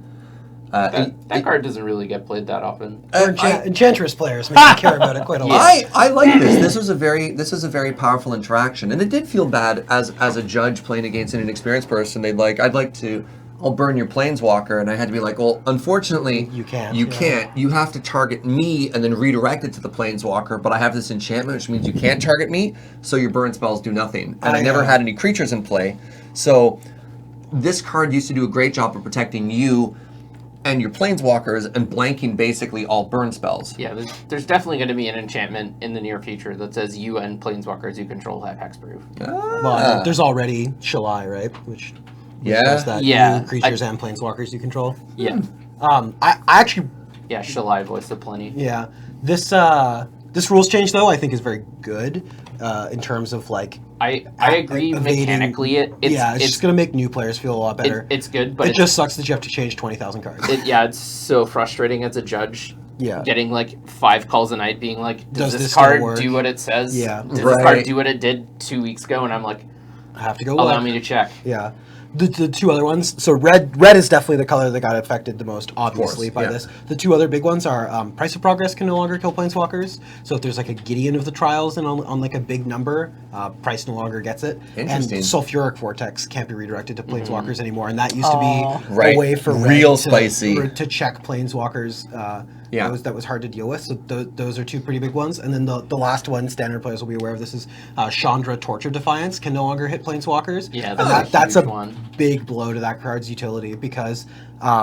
That card doesn't really get played that often. Or Enchantress players make me care about it quite a lot. I like this. This was a very powerful interaction, and it did feel bad as a judge playing against an inexperienced person. I'll burn your planeswalker, and I had to be like, well, unfortunately, You can't. You Yeah. can't. You have to target me and then redirect it to the planeswalker. But I have this enchantment, which means you can't target me, so your burn spells do nothing. And I never had any creatures in play, so this card used to do a great job of protecting you and your planeswalkers and blanking basically all burn spells. Yeah, there's definitely going to be an enchantment in the near future that says you and planeswalkers you control have hexproof. Well, there's already Shalai, right? Which does that. Yeah. You, creatures and planeswalkers you control. Yeah. I actually, Yeah, Shalai voice of plenty. yeah. This rules change though I think is very good in terms of like. I agree evading- mechanically. It's just gonna make new players feel a lot better. it's good, but it just sucks that you have to change 20,000 cards. it's so frustrating as a judge. Yeah. Getting like 5 calls a night, being like, does Does this this still card work? do what it says? Yeah. Does this Right. card do what it did 2 weeks ago? And I'm like, I have to go. allow look. me to check. Yeah. The two other ones, so red is definitely the color that got affected the most, obviously, by yeah. this. The two other big ones are Price of Progress can no longer kill planeswalkers. So if there's like a Gideon of the Trials and on like a big number, Price no longer gets it. Interesting. And Sulfuric Vortex can't be redirected to planeswalkers anymore, and that used to be Right. a way for red Real to, spicy. to check planeswalkers. Yeah. That was hard to deal with. So those are two pretty big ones. And then the last one, standard players will be aware of this, is Chandra Torture Defiance can no longer hit planeswalkers. Yeah, And that's a that's huge a one. big blow to that card's utility because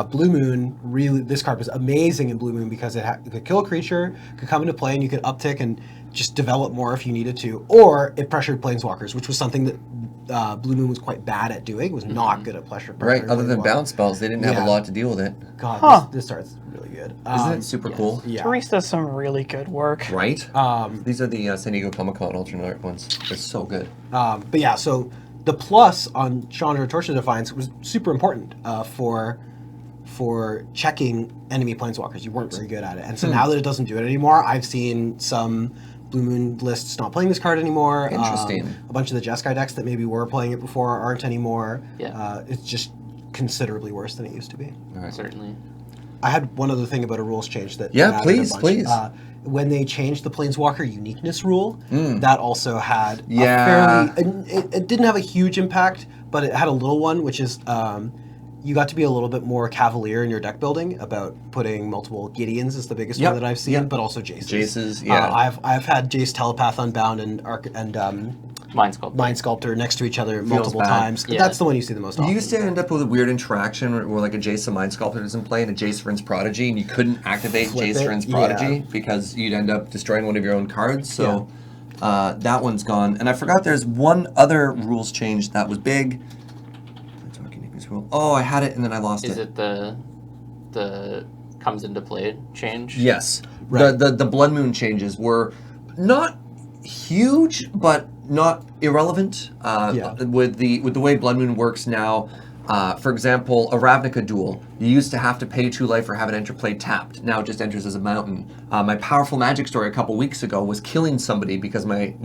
Blue Moon this card was amazing in Blue Moon because it could kill a creature, could come into play, and you could uptick and just develop more if you needed to, or it pressured planeswalkers, which was something that Blue Moon was quite bad at doing. It was not good at pressure. Right, other than bounce spells, they didn't have Yeah. a lot to deal with it. God, this start's really good. Isn't it super cool? Yeah. Therese does some really good work. Right? These are the San Diego Comic-Con alternate art ones. They're so good. But yeah, so the plus on Chandra Torture Defiance was super important for checking enemy planeswalkers. You weren't very good at it. And so now that it doesn't do it anymore, I've seen some Blue Moon lists not playing this card anymore. Interesting. A bunch of the Jeskai decks that maybe were playing it before aren't anymore. Yeah. It's just considerably worse than it used to be. Certainly. I had one other thing about a rules change that Yeah, mattered please, a bunch. please. When they changed the Planeswalker uniqueness rule, that also had Yeah. a fairly... It didn't have a huge impact, but it had a little one, which is you got to be a little bit more cavalier in your deck building about putting multiple Gideons is the biggest Yep, one that I've seen, yep. but also Jaces. Jaces, yeah. I've had Jace Telepath Unbound and Mind Sculptor. Mind Sculptor next to each other multiple bad. times. Yeah. That's the one you see the most often. You used to end up with a weird interaction where like a Jace Mind Sculptor doesn't play and a Jace Vryn's Prodigy, and you couldn't activate Flip Jace it, Vryn's yeah. Prodigy because you'd end up destroying one of your own cards. So that one's gone. And I forgot there's one other rules change that was big. Oh, I had it and then I lost Is it. it the comes into play change? Yes. Right. The Blood Moon changes were not huge, but not irrelevant. With the way Blood Moon works now, for example, a Ravnica duel, you used to have to pay 2 life or have it enter play tapped. Now it just enters as a mountain. My Powerful Magic story a couple weeks ago was killing somebody because my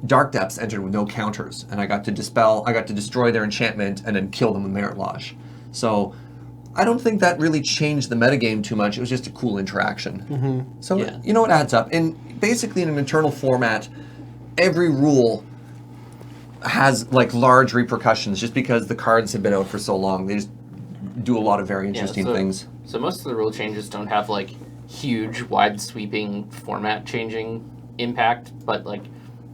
Dark Depths entered with no counters, and I got to destroy their enchantment and then kill them with Merit Lodge. So I don't think that really changed the metagame too much. It was just a cool interaction. So Yeah. you know, it adds up. And basically in an internal format, every rule has like large repercussions just because the cards have been out for so long. They just do a lot of very interesting things. So most of the rule changes don't have like huge, wide sweeping format changing impact, but like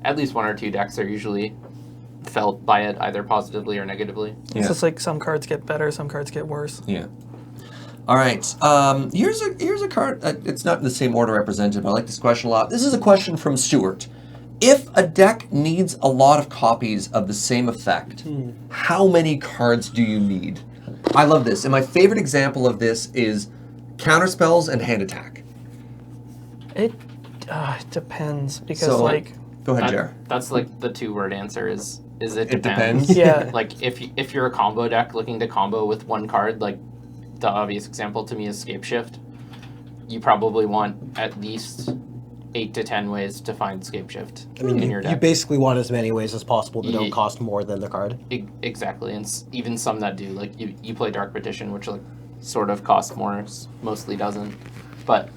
at least 1 or 2 decks are usually felt by it either positively or negatively. It's just like some cards get better, some cards get worse. Yeah. All right. Here's a card. It's not in the same order I presented, but I like this question a lot. This is a question from Stuart. If a deck needs a lot of copies of the same effect, how many cards do you need? I love this. And my favorite example of this is counterspells and hand attack. It depends because So- like Go ahead, Jer. That's like the 2-word answer is it It depends. depends. yeah. Like if you're a combo deck looking to combo with one card, like the obvious example to me is Scape Shift. You probably want at least 8 to 10 ways to find Scape Shift in your deck. You basically want as many ways as possible that don't Ye- cost more than the card. Exactly, and even some that do. Like you play Dark Petition, which like sort of costs more, mostly doesn't. But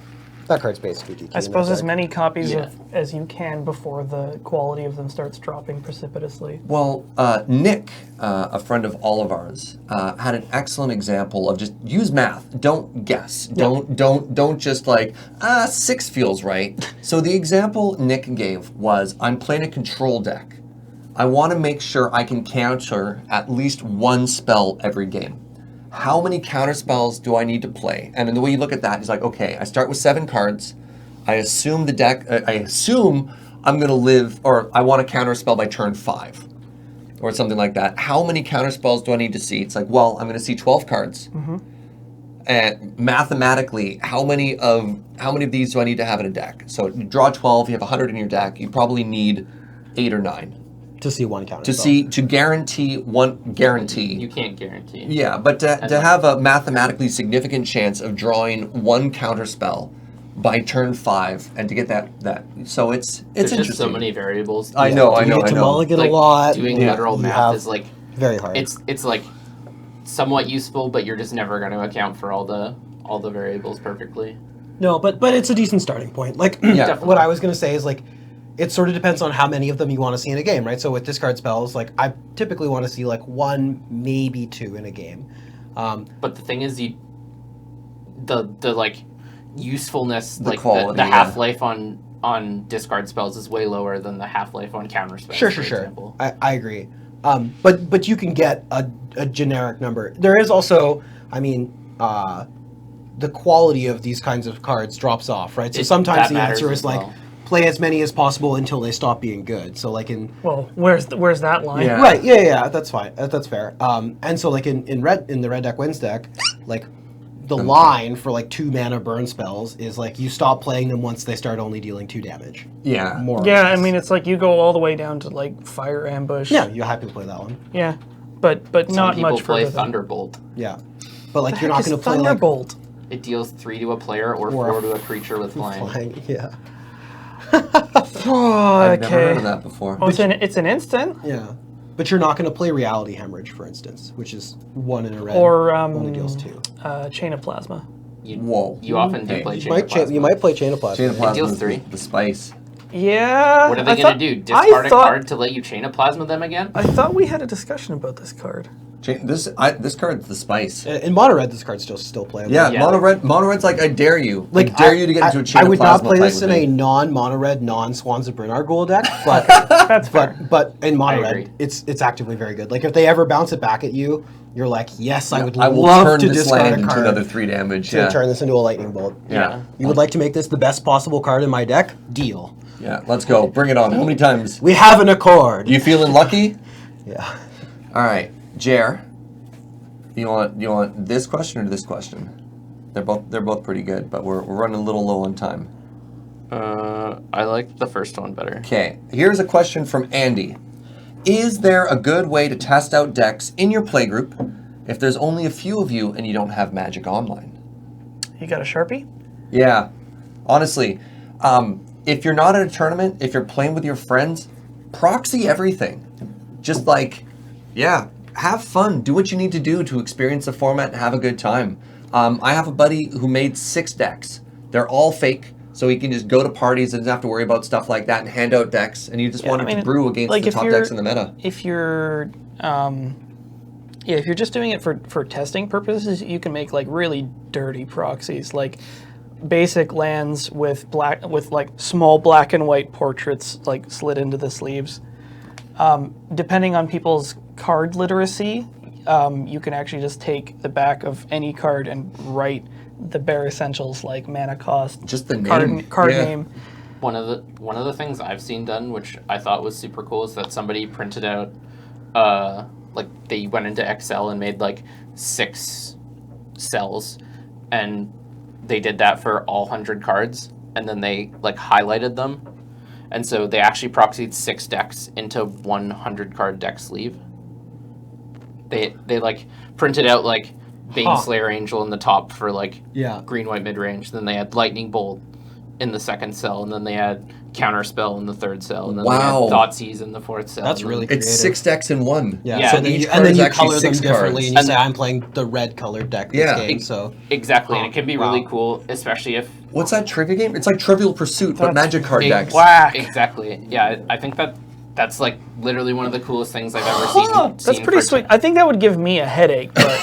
That card's basically DQ. I suppose in that as deck. many copies Yeah. as you can before the quality of them starts dropping precipitously. Well, Nick, a friend of all of ours, had an excellent example of just use math. Don't guess. Don't just like 6 feels right. So the example Nick gave was, I'm playing a control deck. I want to make sure I can counter at least one spell every game. How many counter spells do I need to play? And the way you look at that is like, okay, I start with 7 cards. I assume the deck. I assume I'm gonna live, or I want to counter spell by turn 5, or something like that. How many counter spells do I need to see? It's like, well, I'm gonna see 12 cards. And mathematically, how many of these do I need to have in a deck? So you draw 12. You have 100 in your deck. You probably need 8 or 9 to see one counter. to guarantee one guarantee. you can't guarantee. Yeah, but to have a mathematically significant chance of drawing one counter spell by turn 5 and to get that so it's There's interesting. just so many variables. I know. You get to mulligan Like, a lot. Doing Yeah. literal You math have- is like very hard. it's like somewhat useful, but you're just never going to account for all the variables perfectly. No, but it's a decent starting point. Like, Yeah. what I was going to say is, like, it sort of depends on how many of them you want to see in a game, right? So with discard spells, like, I typically want to see, like, 1, maybe 2 in a game. But the thing is, the like usefulness, The like quality, the yeah. half-life on discard spells is way lower than the half-life on counter spells. Sure. for example. I agree. But you can get a generic number. There is also, I mean, the quality of these kinds of cards drops off, right? So sometimes that the matters answer as is, like, well. play as many as possible until they stop being good. So, like, in... Well, where's that line? Yeah. Right, yeah, that's fine. That's fair. And so, like, in the Red Deck Wins deck, like, the line for, like, 2 mana burn spells is, like, you stop playing them once they start only dealing 2 damage. Yeah. More or Yeah, I less. mean, it's like you go all the way down to like Fire Ambush. Yeah, you're happy to play that one. Yeah, but Some not people much play further. than- Thunderbolt. Yeah. But, like, The you're heck not going is to play, like... Thunderbolt. It deals 3 to a player or Or 4 to a creature with flying. Flying, yeah. Oh, I've never heard okay. of that before. Oh, it's an instant. Yeah. But you're not going to play Reality Hemorrhage, for instance, which is 1 in a red. Or only deals 2. Chain of Plasma. Whoa. You often do Okay. play You Chain of Plasma. might play Chain of Plasma. Chain of Plasma deals is 3. the spice. Yeah. What are they I going thought- to do? Discard I a thought- card to let you Chain of Plasma them again? I thought we had a discussion about this card. This card's the spice. In Mono Red, this card's still playable. Yeah, Yeah. Mono Red's like, I dare you. Like, I dare you to get into a chain I of would plasma not play fight this in with a me. non-Mono Red, non-Swans of Bernard Ghoul deck, but That's fair. but in Mono I agree. Red, it's actively very good. Like, if they ever bounce it back at you, you're like, yes, I would I will love turn to this discard land a into card another 3 damage. to Yeah. turn this into a lightning bolt. Yeah. You would like to make this the best possible card in my deck? Deal. Yeah, let's go. Bring it on. How many times? We have an accord. You feeling lucky? Yeah. All right, Jer. You want this question or this question? They're both pretty good, but we're running a little low on time. I like the first one better. Okay, here's a question from Andy. Is there a good way to test out decks in your playgroup if there's only a few of you and you don't have Magic Online? You got a Sharpie? Yeah, honestly, if you're not at a tournament, if you're playing with your friends, proxy everything. Just like, yeah, have fun. Do what you need to do to experience the format and have a good time. I have a buddy who made 6 decks. They're all fake, so he can just go to parties and doesn't have to worry about stuff like that and hand out decks. And you just wanted to brew against like, the if top you're- decks in the meta. If you're, if you're just doing it for testing purposes, you can make like really dirty proxies, like basic lands with like small black and white portraits like slid into the sleeves. Depending on people's card literacy, you can actually just take the back of any card and write the bare essentials like mana cost, Just the name. card Yeah. name. One of the things I've seen done, which I thought was super cool, is that somebody printed out, like they went into Excel and made like 6 cells, and they did that for all 100 cards, and then they like highlighted them, and so they actually proxied 6 decks into 100 card deck sleeve. They like printed out like Baneslayer Angel in the top for like Yeah. green white mid range. Then they had Lightning Bolt in the second cell, and then they had Counterspell in the third cell, and then they Wow. had Thoughtseize in the fourth cell. That's and really then, It's creative. 6 decks in one. Yeah, Yeah, So and then each you, card and then is you actually color them 6 differently, cards. and you And say, then- I'm playing the red colored deck this Yeah. game, so... exactly, and it can be really Wow. cool, especially if What's that trivia game? It's like Trivial Pursuit, but That's Magic card Ex- decks. Whack. Exactly. Yeah, I think that's like literally one of the coolest things I've ever seen. That's seen pretty for- sweet. I think that would give me a headache, but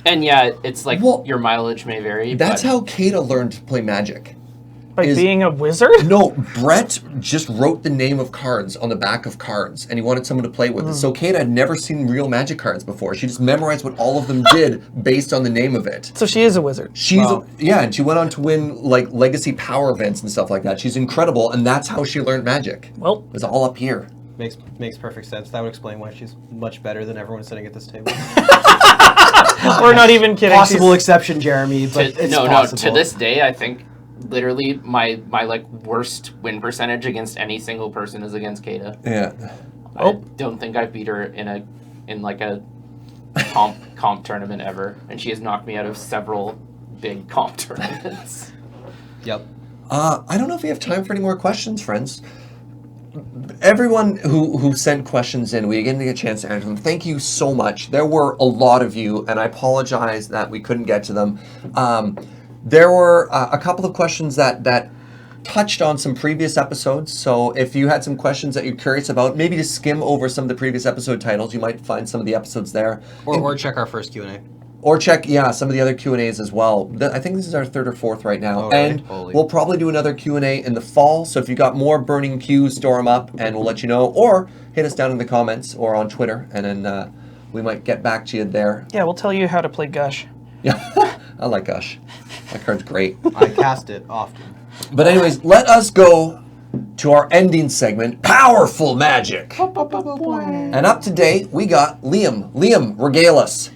And yeah, it's like Well, your mileage may vary. That's but how Kata learned to play Magic. like Is- being a wizard? No, Brett just wrote the name of cards on the back of cards, and he wanted someone to play with it. So Kata had never seen real Magic cards before. She just memorized what all of them did based on the name of it. So she is a wizard. She's Wow. yeah, and she went on to win like Legacy Power events and stuff like that. She's incredible, and that's how she learned Magic. Well, It was all up here. Makes perfect sense. That would explain why she's much better than everyone sitting at this table. we're not even kidding. Possible She's- exception, Jeremy, but to, it's no, possible. to this day, I think literally my like worst win percentage against any single person is against Kata. Yeah. I don't think I beat her in like a comp tournament ever, and she has knocked me out of several big comp tournaments. Yep. I don't know if we have time for any more questions, friends. Everyone who sent questions in, we didn't get a chance to answer them. Thank you so much. There were a lot of you, and I apologize that we couldn't get to them. There were a couple of questions that touched on some previous episodes. So if you had some questions that you're curious about, maybe just skim over some of the previous episode titles. You might find some of the episodes there. Or check our first Q&A. Or check, some of the other Q&As as well. I think this is our 3rd or 4th right now. Oh, really? And Holy. we'll probably do another Q&A in the fall. So if you got more burning Qs, store them up and we'll let you know. Or hit us down in the comments or on Twitter and then we might get back to you there. Yeah, we'll tell you how to play Gush. Yeah, I like Gush. That card's great. I cast it often. But anyways, let us go to our ending segment, Powerful Magic. And up to date, we got Liam. Liam, regale us.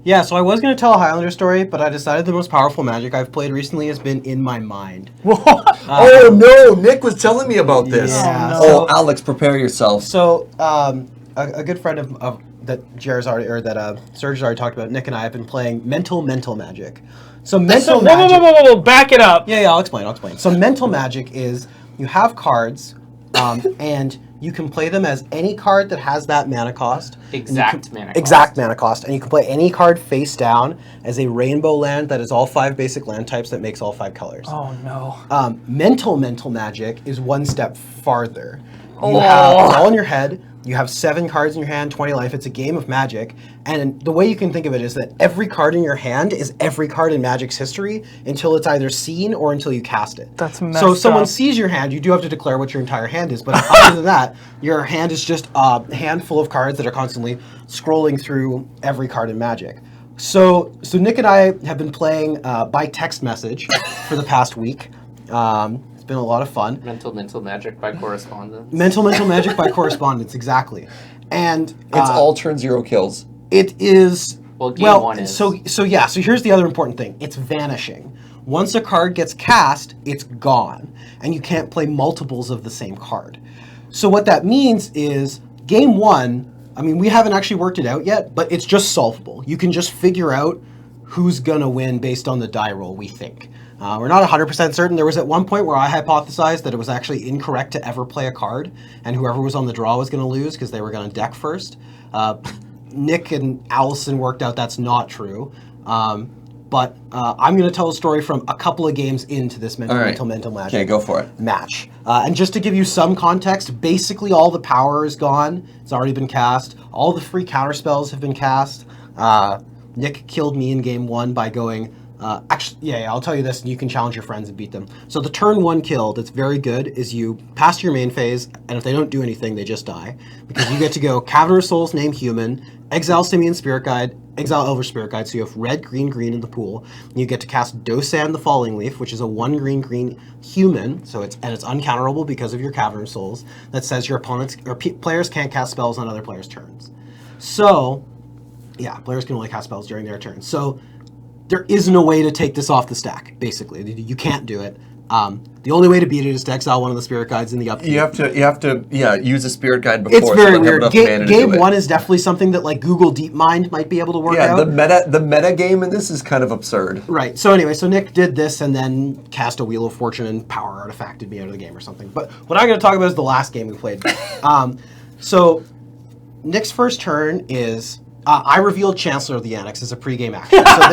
Yeah, so I was going to tell a Highlander story, but I decided the most powerful Magic I've played recently has been In My Mind. Oh no, Nick was telling me about this. Yeah, Oh, so- Alex, prepare yourself. So, a good friend of that Jared's already, or that Serge has already talked about, Nick and I have been playing Mental Magic. So Mental Magic... Whoa, back it up. Yeah, I'll explain. So Mental Magic is you have cards, and you can play them as any card that has that mana cost. Exact mana cost. Exact mana cost. And you can play any card face down as a rainbow land that is all 5 basic land types that makes all 5 colors. Oh no. Mental Magic is one step farther. You have it all in your head. You have 7 cards in your hand, 20 life. It's a game of Magic. And the way you can think of it is that every card in your hand is every card in Magic's history until it's either seen or until you cast it. That's So if messed someone up. sees your hand, you do have to declare what your entire hand is. But other than that, your hand is just a handful of cards that are constantly scrolling through every card in Magic. So Nick and I have been playing by text message for the past week. It's been a lot of fun. Mental Magic by correspondence. Mental Magic by correspondence, exactly. And It's all turn 0 kills. it is Well, game one is. So here's the other important thing. It's vanishing. Once a card gets cast, it's gone, and you can't play multiples of the same card. So what that means is game 1, I mean, we haven't actually worked it out yet, but it's just solvable. You can just figure out who's gonna win based on the die roll, we think. We're not 100% certain. There was at one point where I hypothesized that it was actually incorrect to ever play a card, and whoever was on the draw was going to lose because they were going to deck first. Nick and Allison worked out that's not true. But I'm going to tell a story from a couple of games into this Mental Magic Okay, go for it. match. And just to give you some context, basically all the power is gone. It's already been cast. All the free counter spells have been cast. Nick killed me in game 1 by going... I'll tell you this, and you can challenge your friends and beat them. So the turn 1 kill that's very good is you pass your main phase, and if they don't do anything, they just die. Because you get to go Cavern of Souls, name human, exile Simian Spirit Guide, exile Elver Spirit Guide, so you have red, green, green in the pool. And you get to cast Dosan the Falling Leaf, which is a 1 green, green human, so it's uncounterable because of your Cavern of Souls, that says your opponents or players can't cast spells on other players' turns. So, yeah, players can only cast spells during their turn. So, there isn't a way to take this off the stack, basically. You can't do it. The only way to beat it is to exile one of the spirit guides in the upkeep. You have to use a spirit guide before. It's very so weird. Game Game 1 is definitely something that like Google DeepMind might be able to work out. The meta game in this is kind of absurd. Right. So anyway, Nick did this and then cast a Wheel of Fortune and power artifacted me out of the game or something. But what I'm going to talk about is the last game we played. So Nick's first turn is I revealed Chancellor of the Annex as a pregame action. So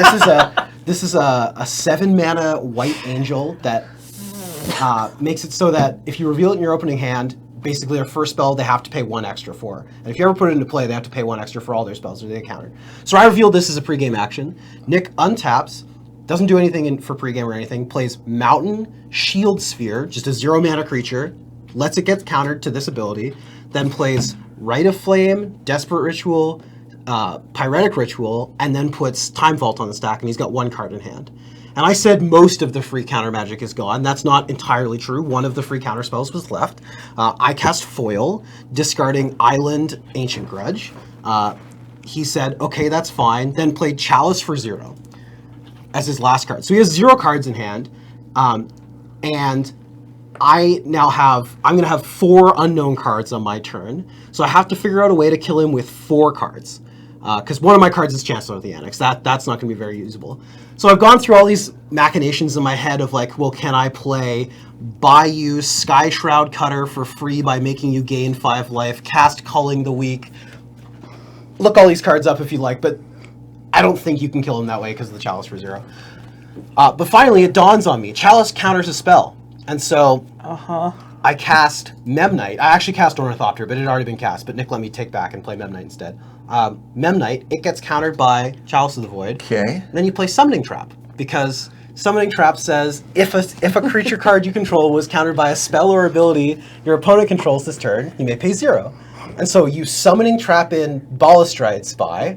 this is a 7-mana white angel that makes it so that if you reveal it in your opening hand, basically their first spell they have to pay 1 extra for. And if you ever put it into play, they have to pay 1 extra for all their spells or they get countered. So I revealed this as a pregame action. Nick untaps, doesn't do anything for pregame or anything, plays Mountain Shield Sphere, just a 0-mana creature, lets it get countered to this ability, then plays Rite of Flame, Desperate Ritual, Pyretic Ritual, and then puts Time Vault on the stack, and he's got 1 card in hand. And I said most of the free counter magic is gone. That's not entirely true. One of the free counter spells was left. I cast Foil, discarding Island Ancient Grudge. He said, okay, that's fine. Then played Chalice for 0 as his last card. So he has 0 cards in hand. And I now I'm going to have 4 unknown cards on my turn. So I have to figure out a way to kill him with 4 cards. Because one of my cards is Chancellor of the Annex. That's not going to be very usable. So I've gone through all these machinations in my head of like, well, can I play buy you Sky Shroud Cutter for free by making you gain 5 life, cast Culling the Weak. Look all these cards up if you like, but I don't think you can kill him that way because of the Chalice for 0. But finally, it dawns on me. Chalice counters a spell. And so I cast Memnite. I actually cast Ornithopter, but it had already been cast. But Nick let me take back and play Memnite instead. Memnite, it gets countered by Chalice of the Void. Okay. Then you play Summoning Trap, because Summoning Trap says if a creature card you control was countered by a spell or ability your opponent controls this turn, you may pay 0. And so you Summoning Trap in Balustrade Spy,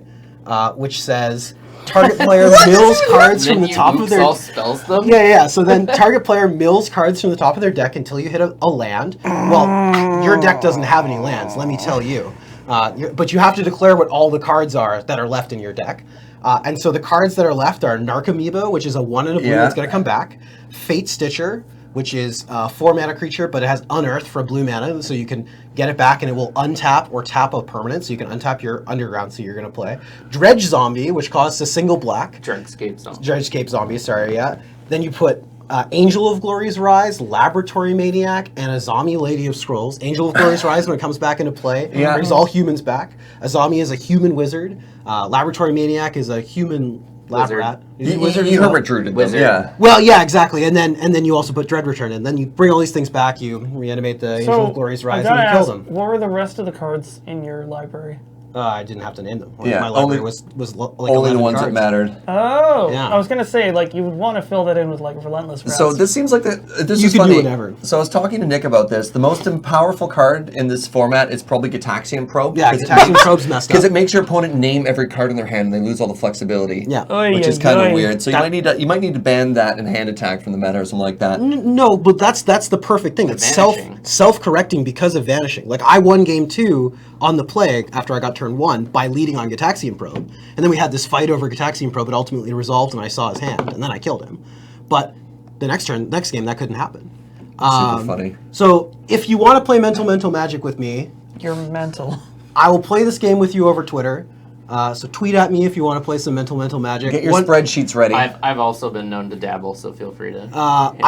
which says target player mills cards from the top of their... spells them? Yeah. So then target player mills cards from the top of their deck until you hit a land. Well, your deck doesn't have any lands, let me tell you. But you have to declare what all the cards are that are left in your deck. And so the cards that are left are Narcomoeba, which is a 1 and a blue that's going to come back. Fate Stitcher, which is a 4-mana creature, but it has Unearth for a blue mana, so you can get it back and it will untap or tap a permanent, so you can untap your Underground, so you're going to play. Dredge Zombie, which costs a single black. Dreadscape Zombie, sorry, yeah. Then you put Angel of Glory's Rise, Laboratory Maniac, and Azami Lady of Scrolls. Angel of Glory's Rise, when it comes back into play, brings all humans back. Azami is a human wizard. Laboratory Maniac is a human lab rat. You heard what Drew did. Wizard. Yeah. Well, yeah, exactly. And then you also put Dread Return in. Then you bring all these things back. You reanimate the Angel of Glory's Rise, and you kill them. What were the rest of the cards in your library? I didn't have to name them. Yeah, my library was like only the ones cards. that mattered. Oh, Yeah. I was gonna say like you would want to fill that in with like Relentless Rats. So this seems like this You is can funny. do whatever. So I was talking to Nick about this. The most powerful card in this format is probably Gitaxian Probe. Yeah, Gitaxian Probe's messed up. Because it makes your opponent name every card in their hand, and they lose all the flexibility. Yeah. Which is kind of weird. So you might need to ban that in hand attack from the meta or something like that. No, but that's the perfect thing. It's Vanishing. self-correcting because of Vanishing. Like I won game 2 on the Plague after I got turn 1 by leading on Gitaxian Probe, and then we had this fight over Gitaxian Probe. It ultimately resolved, and I saw his hand, and then I killed him. But the next game, that couldn't happen. Super funny. So if you want to play Mental Magic with me, You're mental. I will play this game with you over Twitter. So tweet at me if you want to play some Mental Magic. Get your spreadsheets ready. I've also been known to dabble, so feel free to. hit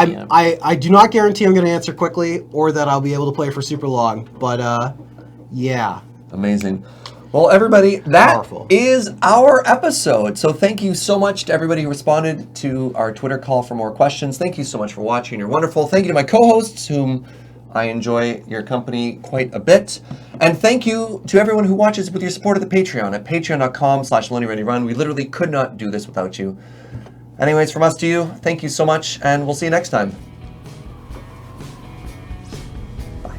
me up. I do not guarantee I'm going to answer quickly or that I'll be able to play for super long, but yeah. Amazing. Well, everybody, that is Powerful. our episode. So thank you so much to everybody who responded to our Twitter call for more questions. Thank you so much for watching. You're wonderful. Thank you to my co-hosts, whom I enjoy your company quite a bit. And thank you to everyone who watches with your support of the Patreon at patreon.com/LoadingReadyRun. We literally could not do this without you. Anyways, from us to you, thank you so much, and we'll see you next time. Bye.